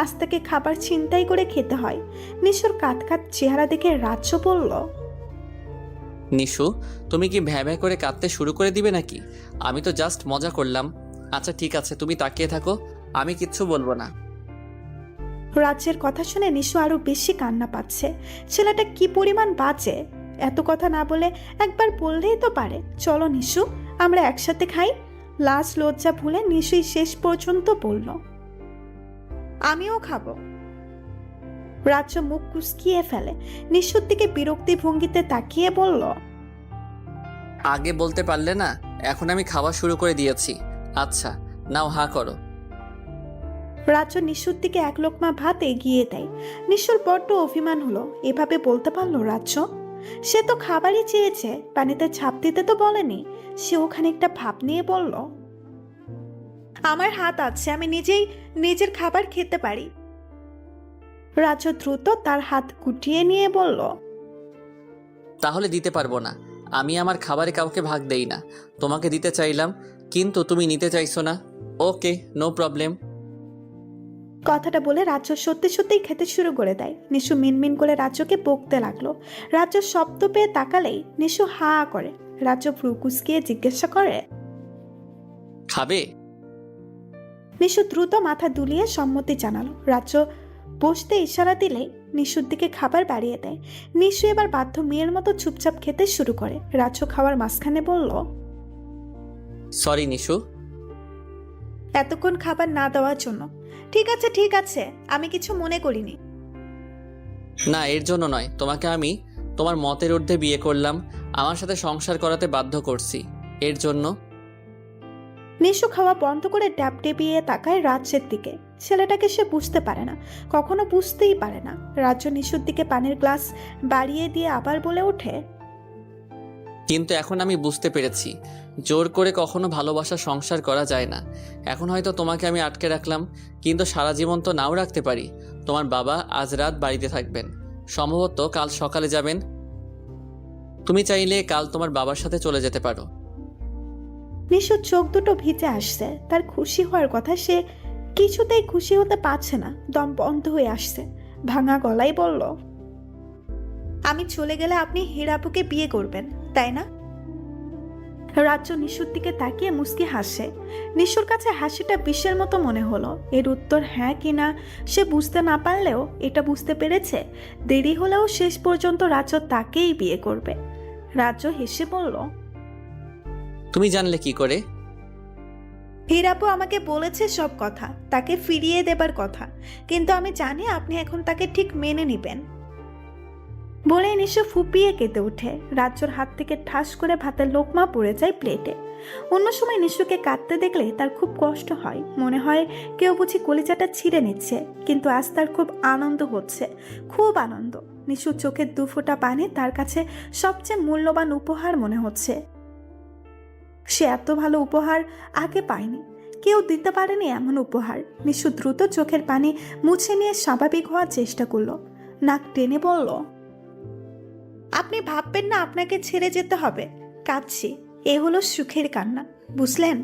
আজ থেকে খাবার ছিনতাই করে খেতে হয়। নিশুর কাত চেহারা দেখে রাজ্য বলল, নিশু, তুমি কি ভ্যা ভ্যা করে কাঁদতে শুরু করে দিবে নাকি? আমি তো জাস্ট মজা করলাম। আচ্ছা ঠিক আছে, তুমি তাকিয়ে থাকো, আমি কিচ্ছু বলবো না। রাজ্যের কথা শুনে নিশু আরো বেশি কান্না পাচ্ছে। ছেলেটা কি পরিমাণ বাজে! এত কথা না বলে একবার বললেই তো পারে, চলো নিশু আমরা একসাথে খাই। লাজ লজ্জা ভুলে নিশুই শেষ পর্যন্ত বলল, আমিও খাবো। রাজ্য মুখ কুঁচকিয়ে ফেলে, নিশুর দিকে বিরক্তি ভঙ্গিতে তাকিয়ে বলল, আগে বলতে পারলে না? এখন আমি খাওয়া শুরু করে দিয়েছি। আচ্ছা নাও, হা করো। রাজ্য নিশুর দিকে এক লোকমা ভাত এগিয়ে দেয়। নিশুর বড্ড অভিমান হলো, এভাবে বলতে পারলো রাজ্য? সে তো খাবারই চেয়েছে, পানিতে ছাপ দিতে তো বলেনি। সে ওখানে একটা ভাব নিয়ে বলল, আমার হাত আছে, আমি নিজেই নিজের খাবার খেতে পারি। রাজ্য দ্রুত তার হাত গুটিয়ে নিয়ে বলল, তাহলে দিতে পারবো না। আমি আমার খাবারে কাউকে ভাগ দেই না। তোমাকে দিতে চাইলাম, কিন্তু তুমি নিতে চাইছো না। ওকে, নো প্রবলেম। কথাটা বলে রাজ্য সত্যি সত্যিই খেতে শুরু করে দেয়। নিশু মিনমিন করে রাজ্যকে বকতে লাগলো। রাজ্য শব্দ পেয়ে তাকালেই নিশু হা করে। রাজ্য ভ্রু কুঁচকিয়ে জিজ্ঞাসা করে, খাবে? নিশু দ্রুত মাথা দুলিয়ে সম্মতি জানালো। রাজ্য বসতে ইশারা দিলেই নিশুর দিকে খাবার বাড়িয়ে দেয়। নিশু এবার বাধ্য মেয়ের মতো চুপচাপ খেতে শুরু করে। রাজ্য খাওয়ার মাঝখানে বলল, সরি নিশু। এতক্ষণ খাবার না দেওয়ার জন্য। ঠিক আছে ঠিক আছে, আমি কিছু মনে করিনি। না, এর জন্য নয়। তোমাকে আমি তোমার মতের ঊর্ধ্বে বিয়ে করলাম, আমার সাথে সংসার করাতে বাধ্য করছি, এর জন্য। নিশু খাওয়া বন্ধ করে ড্যাব ডেবিয়ে তাকায় রাজ্যের দিকে। ছেলেটাকে সে বুঝতে পারে না, কখনো বুঝতেই পারে না। রাজ্য নিশুর দিকে পানির গ্লাস বাড়িয়ে দিয়ে আবার বলে ওঠে, কিন্তু এখন আমি বুঝতে পেরেছি, জোর করে কখনো ভালোবাসা সংসার করা যায় না। এখন হয়তো তোমাকে আমি আটকে রাখলাম, কিন্তু সারা জীবন তো নাও রাখতে পারি। তোমার বাবা আজ রাত বাড়িতে থাকবেন, সম্ভবত কাল সকালে যাবেন। তুমি চাইলে কাল তোমার বাবার সাথে চলে যেতে পারো। নিশুর চোখ দুটো ভিজে আসছে। তার খুশি হওয়ার কথা, সে কিছুতেই খুশি হতে পারছে না। দম বন্ধ হয়ে আসছে। ভাঙা গলায় বলল, আমি চলে গেলে আপনি হীরাপুকে বিয়ে করবেন, তাই না? রাজ্য নিশুর দিকে তাকিয়ে মুচকি হাসে। নিশুর কাছে হাসিটা বিষের মতো মনে হলো। এর উত্তর হ্যাঁ কিনা সে বুঝতে না পারলেও এটা বুঝতে পেরেছে, দেরি হলেও শেষ পর্যন্ত রাজ্য তাকেই বিয়ে করবে। রাজ্য হেসে বলল, তুমি জানলে কি করে? হীরাপু আমাকে বলেছে সব কথা, তাকে ফিরিয়ে দেবার কথা, কিন্তু আমি জানি আপনি এখন তাকে ঠিক মেনে নিবেন। বলে নিশু ফুপিয়ে কেঁদে ওঠে। রাজ্যর হাত থেকে ঠাস করে ভাতের লোকমা পড়ে যায় প্লেটে। অন্য সময় নিশুকে কাঁদতে দেখলে তার খুব কষ্ট হয়, মনে হয় কেউ বুঝি কলিজাটা ছিঁড়ে নিচ্ছে। কিন্তু আজ তার খুব আনন্দ হচ্ছে, খুব আনন্দ। নিশুর চোখের দুফোঁটা পানি তার কাছে সবচেয়ে মূল্যবান উপহার মনে হচ্ছে। সে এত ভালো উপহার আগে পায়নি, কেউ দিতে পারেনি এমন উপহার। নিশু দ্রুত চোখের পানি মুছে নিয়ে স্বাভাবিক হওয়ার চেষ্টা করলো। নাক টেনে বলল, আপনি ভাববেন না আপনাকে ছেড়ে যেতে হবে। কাঁদছি, এ হলো সুখের কান্না, বুঝলেন?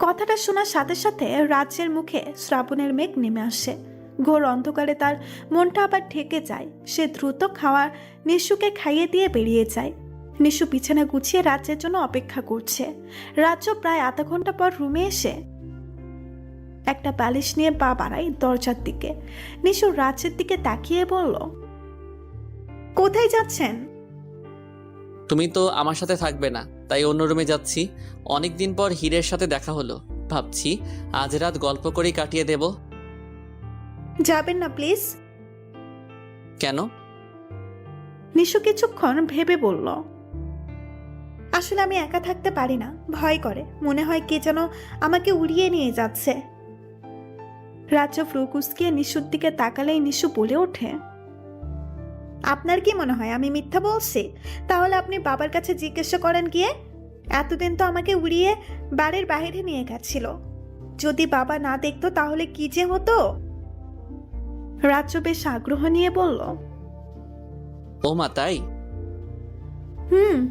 কথাটা শোনার সাথে সাথে রাজ্যের মুখে শ্রাবণের মেঘ নেমে আসে। ঘোর অন্ধকারে তার মনটা আবার ঠেকে যায়। সে দ্রুত খাওয়া নিশুকে খাইয়ে দিয়ে বেরিয়ে যায়। নিশু বিছানা গুছিয়ে রাজ্যের জন্য অপেক্ষা করছে। রাজ্য প্রায় আধা ঘন্টা পর রুমে এসে একটা বালিশ নিয়ে পা বাড়ায় দরজার দিকে। নিশু রাজ্যের দিকে তাকিয়ে বলল, কোথায় যাচ্ছেন? তুমি তো আমার সাথে থাকবে না, তাই অন্য রুমে যাচ্ছি। অনেকদিন পর হীরের সাথে দেখা হলো, ভাবছি আজ রাত গল্প করেই কাটিয়ে দেব। যাবেন না প্লিজ। কেন? নিশু কিছুক্ষণ ভেবে বলল, আসলে আমি একা থাকতে পারি না, ভয় করে। মনে হয় কে যেন আমাকে উড়িয়ে নিয়ে যাচ্ছে। রাজ্য ফ্রুকুসকে নিশুর দিকে তাকালেই নিশু বলে ওঠে, আপনার কি মনে হয় আমি মিথ্যা বলছি? তাহলে আপনি বাবার কাছে জিজ্ঞাসা করেন গিয়ে। এতদিন তো আমাকে উড়িয়ে বাড়ির বাইরে নিয়ে গেছিল। যদি বাবা না দেখতো তাহলে কি যে হতো। রাজ্য বেশ আগ্রহ নিয়ে বলল, ও মা, তাই?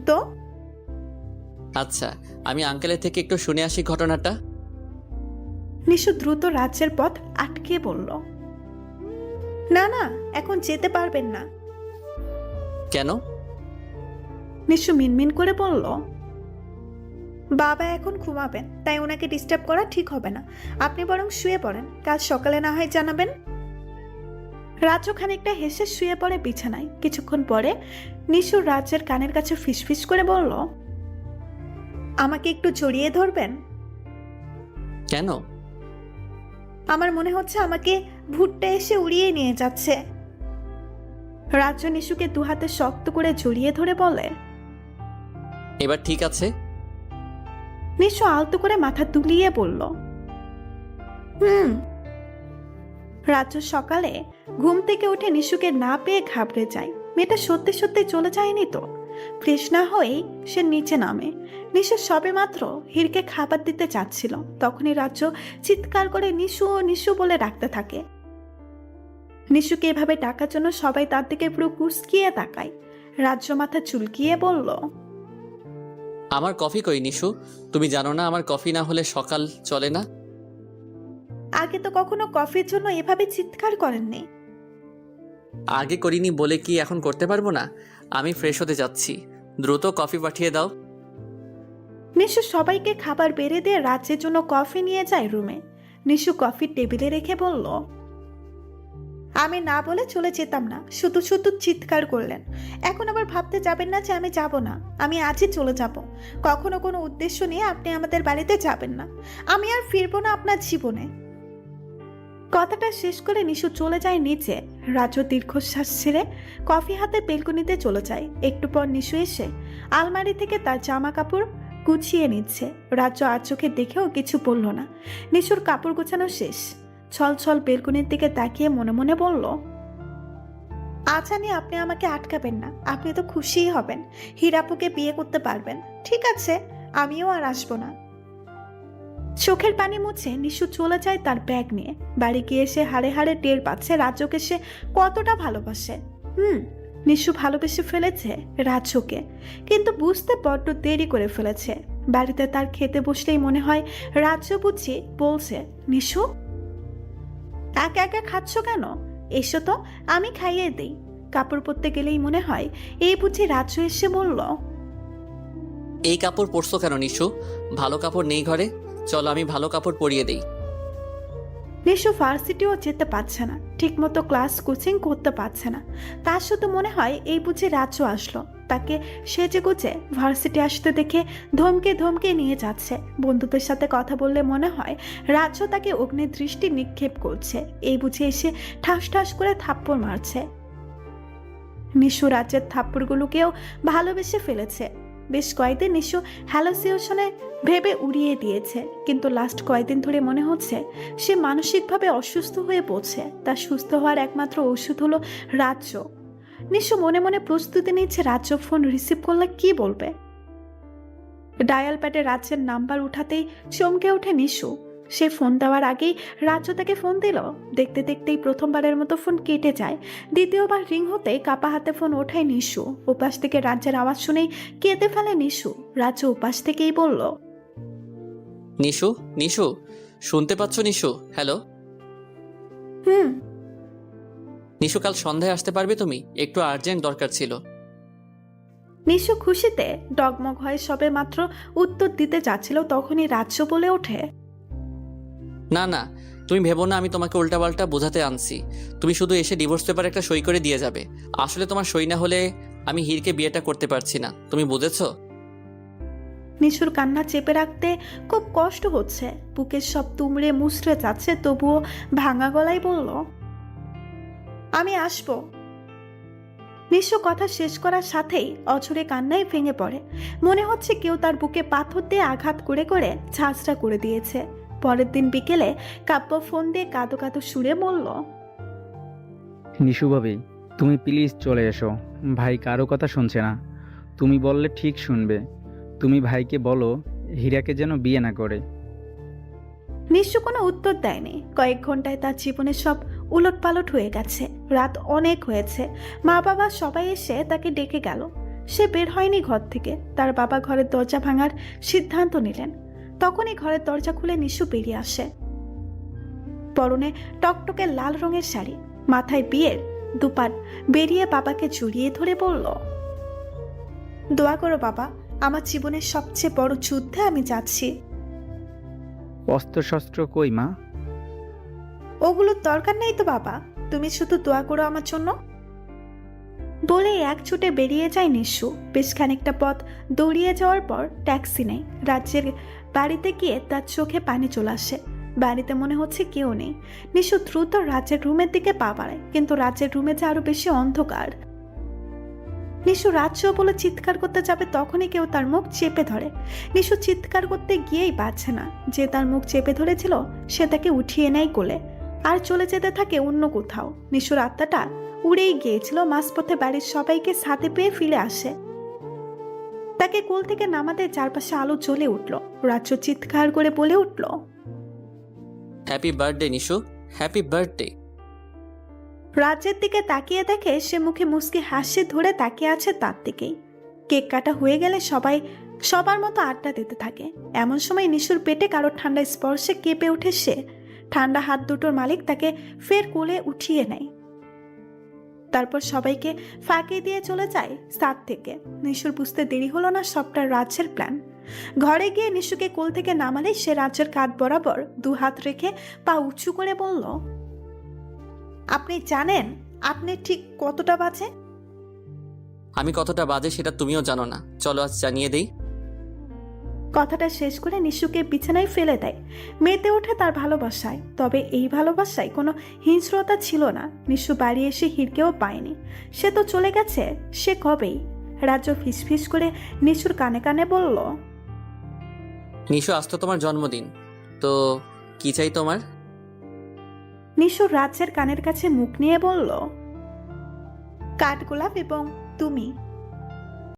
তো আচ্ছা, আমি আঙ্কেলের থেকে একটু শুনে আসি ঘটনাটা। নিশু দ্রুত রাজ্যের পথ আটকে বলল, না না, এখন যেতে পারবেন না। কেন? নিশু মিনমিন করে বলল, বাবা এখন ঘুমাবেন, তাই ওনাকে ডিস্টার্ব করা ঠিক হবে না। আপনি বরং শুয়ে পড়েন, কাল সকালে না হয় জানাবেন। রাজ্য খানিকটা হেসে শুয়ে পড়ে বিছানায়। কিছুক্ষণ পরে নিশু রাজ্যের কানের কাছে ফিসফিস করে বলল, আমাকে একটু জড়িয়ে ধরবেন? কেন? আমার মনে হচ্ছে আমাকে ভুট্টা এসে উড়িয়ে নিয়ে যাচ্ছে। রাজ্য নিশুকে দুহাতে শক্ত করে জড়িয়ে ধরে বলে, এবার ঠিক আছে? নিশু আলতো করে মাথা তুলিয়ে বলল, রাজ্য সকালে ঘুম থেকে উঠে নিশুকে না পেয়ে ঘাবড়ে যায়। মেয়েটা সত্যি সত্যি চলে যায়নি তো? ফ্রেশ না হয়েই সে নিচে নামে। নিশু সবে মাত্র হীরকে খাবার দিতে চাচ্ছিল, তখনই রাজ্য চিৎকার করে নিশু ও নিশু বলে ডাকতে থাকে। নিশুকে এভাবে ডাকার জন্য সবাই তার দিকে পুরো কুঁচকিয়ে তাকায়। রাজ্য মাথা চুলকিয়ে বলল, আমার কফি কই নিশু? তুমি জানো না আমার কফি না হলে সকাল চলে না? আগে তো কখনো কফির জন্য এভাবে চিৎকার করেননি। আগে করিনি বলে কি এখন করতে পারবো না? আমি ফ্রেশ হতে যাচ্ছি, দ্রুত কফি পাঠিয়ে দাও। নিশু সবাইকে খাবার বেড়ে দিয়ে রাজ্যের জন্য কফি নিয়ে যায় রুমে। নিশু কফি টেবিলে রেখে বলল, আমি না বলে চলে যেতাম না, শুধু শুধু চিৎকার করলেন। এখন আবার ভাবতে যাবেন না যে আমি যাব না। আমি আজই চলে যাব। কখনো কোনো উদ্দেশ্য নিয়ে আপনি আমাদের বাড়িতে যাবেন না। আমি আর ফিরবো না আপনার জীবনে। কথাটা শেষ করে নিশু চলে যায় নিচে। রাজ্য দীর্ঘশ্বাস ছেড়ে কফি হাতে বেলকনিতে চলে যায়। একটু পর নিশু এসে আলমারি থেকে তার জামা কাপড় গুছিয়ে নিচ্ছে। রাজ্য আর চোখে দেখেও কিছু বলল না। নিশুর কাপড় গোছানো শেষ। ছল ছল বেলকনির দিকে তাকিয়ে মনে মনে বলল, আজ জানি আপনি আমাকে আটকাবেন না। আপনি তো খুশিই হবেন, হীরাপুকে বিয়ে করতে পারবেন। ঠিক আছে, আমিও আর আসবো না। চোখের পানি মুছে নিশু চলে যায় তার ব্যাগ নিয়ে। বাড়ি গিয়ে সে হাড়ে হাড়ে টের পাচ্ছে রাজ্যকে সে কতটা ভালোবাসে। নিশু ভালোবেসে ফেলেছে রাজ্যকে, কিন্তু বুঝতে বড্ড দেরি করে ফেলেছে। বাড়িতে তার খেতে বসলেই মনে হয় রাজ্য বুঝি বলছে, নিশু একা একা খাচ্ছ কেন, এসো তো আমি খাইয়ে দিই। কাপড় পরতে গেলেই মনে হয় এই বুঝি রাজ্য এসে বলল, এই কাপড় পরছো কেন নিশু? ভালো কাপড় নেই ঘরে? চলো আমি ভালো কাপড় পরিয়ে দিই। নিশু ভার্সিটিও যেতে পারছে না, ঠিকমতো ক্লাস কোচিং করতে পারছে না। তার শুধু মনে হয় এই বুঝি রাজ্য আসলো, তাকে সেজে গুজে ভার্সিটি আসতে দেখে ধমকে ধমকে নিয়ে যাচ্ছে। বন্ধুদের সাথে কথা বললে মনে হয় রাজ্য তাকে অগ্নিদৃষ্টি নিক্ষেপ করছে, এই বুঝে এসে ঠাস ঠাস করে থাপ্পড় মারছে। নিশু রাজ্যের থাপ্পড়গুলোকেও ভালোবেসে ফেলেছে। বেশ কয়েকদিন নিশু হ্যালোসিয়েশনে ভেবে উড়িয়ে দিয়েছে, কিন্তু লাস্ট কয়েকদিন ধরে মনে হচ্ছে সে মানসিকভাবে অসুস্থ হয়ে পড়ছে। তার সুস্থ হওয়ার একমাত্র ওষুধ হলো রাজ্য। নিশু মনে মনে প্রস্তুতি নিচ্ছে রাজ্য ফোন রিসিভ করলে কি বলবে। ডায়াল প্যাডে রাজ্যের নাম্বার উঠাতেই চমকে ওঠে নিশু। সে ফোন দেওয়ার আগেই রাজ্য তাকে ফোন দিল। দেখতে দেখতেই প্রথমবারের মতো ফোন কেটে যায়। দ্বিতীয়বার রিং হতেই কাপা হাতে ফোন ওঠায় নিশু। উপাস থেকে রাজ্যের আওয়াজ শুনেই কেঁদে ফেলে নিশু। রাজ্য উপাস থেকেই বলল, নিশু নিশু শুনতে পাচ্ছ নিশু? হ্যালো হুম। নিশু, কাল সন্ধ্যায় আসতে পারবে তুমি? একটু আর্জেন্ট দরকার ছিল। নিশু খুশিতে ডগমগ হয়ে সবে মাত্র উত্তর দিতে যাচ্ছিল, তখনই রাজ্য বলে ওঠে, না না, তুমি ভেবো না আমি তোমাকে উল্টাপাল্টা বোঝাতে আনছি। তুমি শুধু এসে ডিভোর্স পেপার একটা সই করে দিয়ে যাবে। আসলে তোমার সই না হলে আমি হিরকে বিয়েটা করতে পারছি না, তুমি বুঝেছো? নিশুর কান্না চেপে রাখতে খুব কষ্ট হচ্ছে। বুকের সব তুমড়ে মুচড়ে যাচ্ছে, তবুও ভাঙা গলায় বলল, আমি আসবো। নিশু কথা শেষ করার সাথেই অঝরে কান্নায় ভেঙে পড়ে। মনে হচ্ছে কেউ তার বুকে পাথর দিয়ে আঘাত করে করে ঝাঁঝরা করে দিয়েছে। পরের দিন বিকেলে কাব্য ফোন দিয়ে কাঁদো কাঁদো সুরে বলল, নিশু ভাবি, তুমি প্লিজ চলে এসো। ভাই কারো কথা শুনছে না, তুমি বললে ঠিক শুনবে। তুমি ভাইকে বলো হীরাকে যেন বিয়ে না করে। নিশু কোনো উত্তর দেয়নি। কয়েক ঘন্টায় তার জীবনে সব উলট পালট হয়ে গেছে। রাত অনেক হয়েছে। মা বাবা সবাই এসে তাকে ডেকে গেল। সে বের হয়নি ঘর থেকে। তার বাবা ঘরের দরজা ভাঙার সিদ্ধান্ত নিলেন। তখনই ঘরের দরজা খুলে নিশু বেরিয়ে আসে। পরনে টকটকে লাল রঙের শাড়ি, মাথায় বিয়ের দুপাট, বেরিয়ে বাবাকে জড়িয়ে ধরে বলল, দোয়া করো বাবা, আমার জীবনের সবচেয়ে বড় যুদ্ধে আমি যাচ্ছি। অস্ত্রশস্ত্র কই মা? ওগুলোর দরকার নেই তো বাবা, তুমি শুধু দোয়া করো আমার জন্য। বলে এক ছুটে বেরিয়ে যায় নিশু। বেশ খানিকটা পথ দৌড়িয়ে যাওয়ার পর ট্যাক্সি নেই। রাজ্যের বাড়িতে গিয়ে তার চোখে পানি চলে আসে। বাড়িতে মনে হচ্ছে কেউ নেই। নিশু দ্রুত রাজ্যের রুমের দিকে পা বাড়ায়, কিন্তু রাজ্যের রুমে যে আরো বেশি অন্ধকার। নিশু রাজ্য বলে চিৎকার করতে যাবে, তখনই কেউ তার মুখ চেপে ধরে। নিশু চিৎকার করতে গিয়েই পারছে না। যে তার মুখ চেপে ধরেছিল সে তাকে উঠিয়ে নেয় কোলে, আর চলে যেতে থাকে অন্য কোথাও। নিশুর আত্মাটা উড়েই গিয়েছিল। মাঝপথে বাড়ির সবাইকে সাথে পেয়ে ফিরে আসে। তাকে কোল থেকে নামাতে চারপাশে আলো জ্বলে উঠল। রাজ্য চিৎকার করে বলে উঠল, happy birthday Nishu, happy birthday. রাজ্যের দিকে তাকিয়ে দেখে সে মুখে মুচকি হাসি ধরে তাকিয়ে আছে তার দিকেই। কেক কাটা হয়ে গেলে সবাই সবার মতো আড্ডা দিতে থাকে। এমন সময় নিশুর পেটে কারো ঠান্ডা স্পর্শে কেঁপে ওঠে সে। ঠান্ডা হাত দুটোর মালিক তাকে ফের কোলে উঠিয়ে নেয়। তারপর সবাইকে ফাঁকি দিয়ে চলে যায় ছাদ থেকে। নিশুর বুঝতে দেরি হলো না সবটা রাজ্যের প্ল্যান। ঘরে গিয়ে নিশুকে কোল থেকে নামালে সে রাজ্যের কাঁধ বরাবর দু হাত রেখে পা উঁচু করে বলল, আপনি জানেন আপনি ঠিক কতটা বাজে? আমি কতটা বাজে সেটা তুমিও জানো না, চলো আজ জানিয়ে দেই। কথাটা শেষ করে নিশুকে বিছানায় ফেলে দেয়। মেতে ওঠে তার ভালোবাসায়। তবে এই ভালোবাসায় কোনো হিংস্রতা ছিল না। নিশু বাড়ি এসে হিরকেও পায়নি। সে তো চলে গেছে সে কবেই। রাজ্য ফিসফিস করে নিশুর কানে কানে বলল, নিশু, আজ তো তোমার জন্মদিন, তো কি চাই তোমার? নিশু রাজ্যের কানের কাছে মুখ নিয়ে বলল, কাঠগোলাপ এবং তুমি।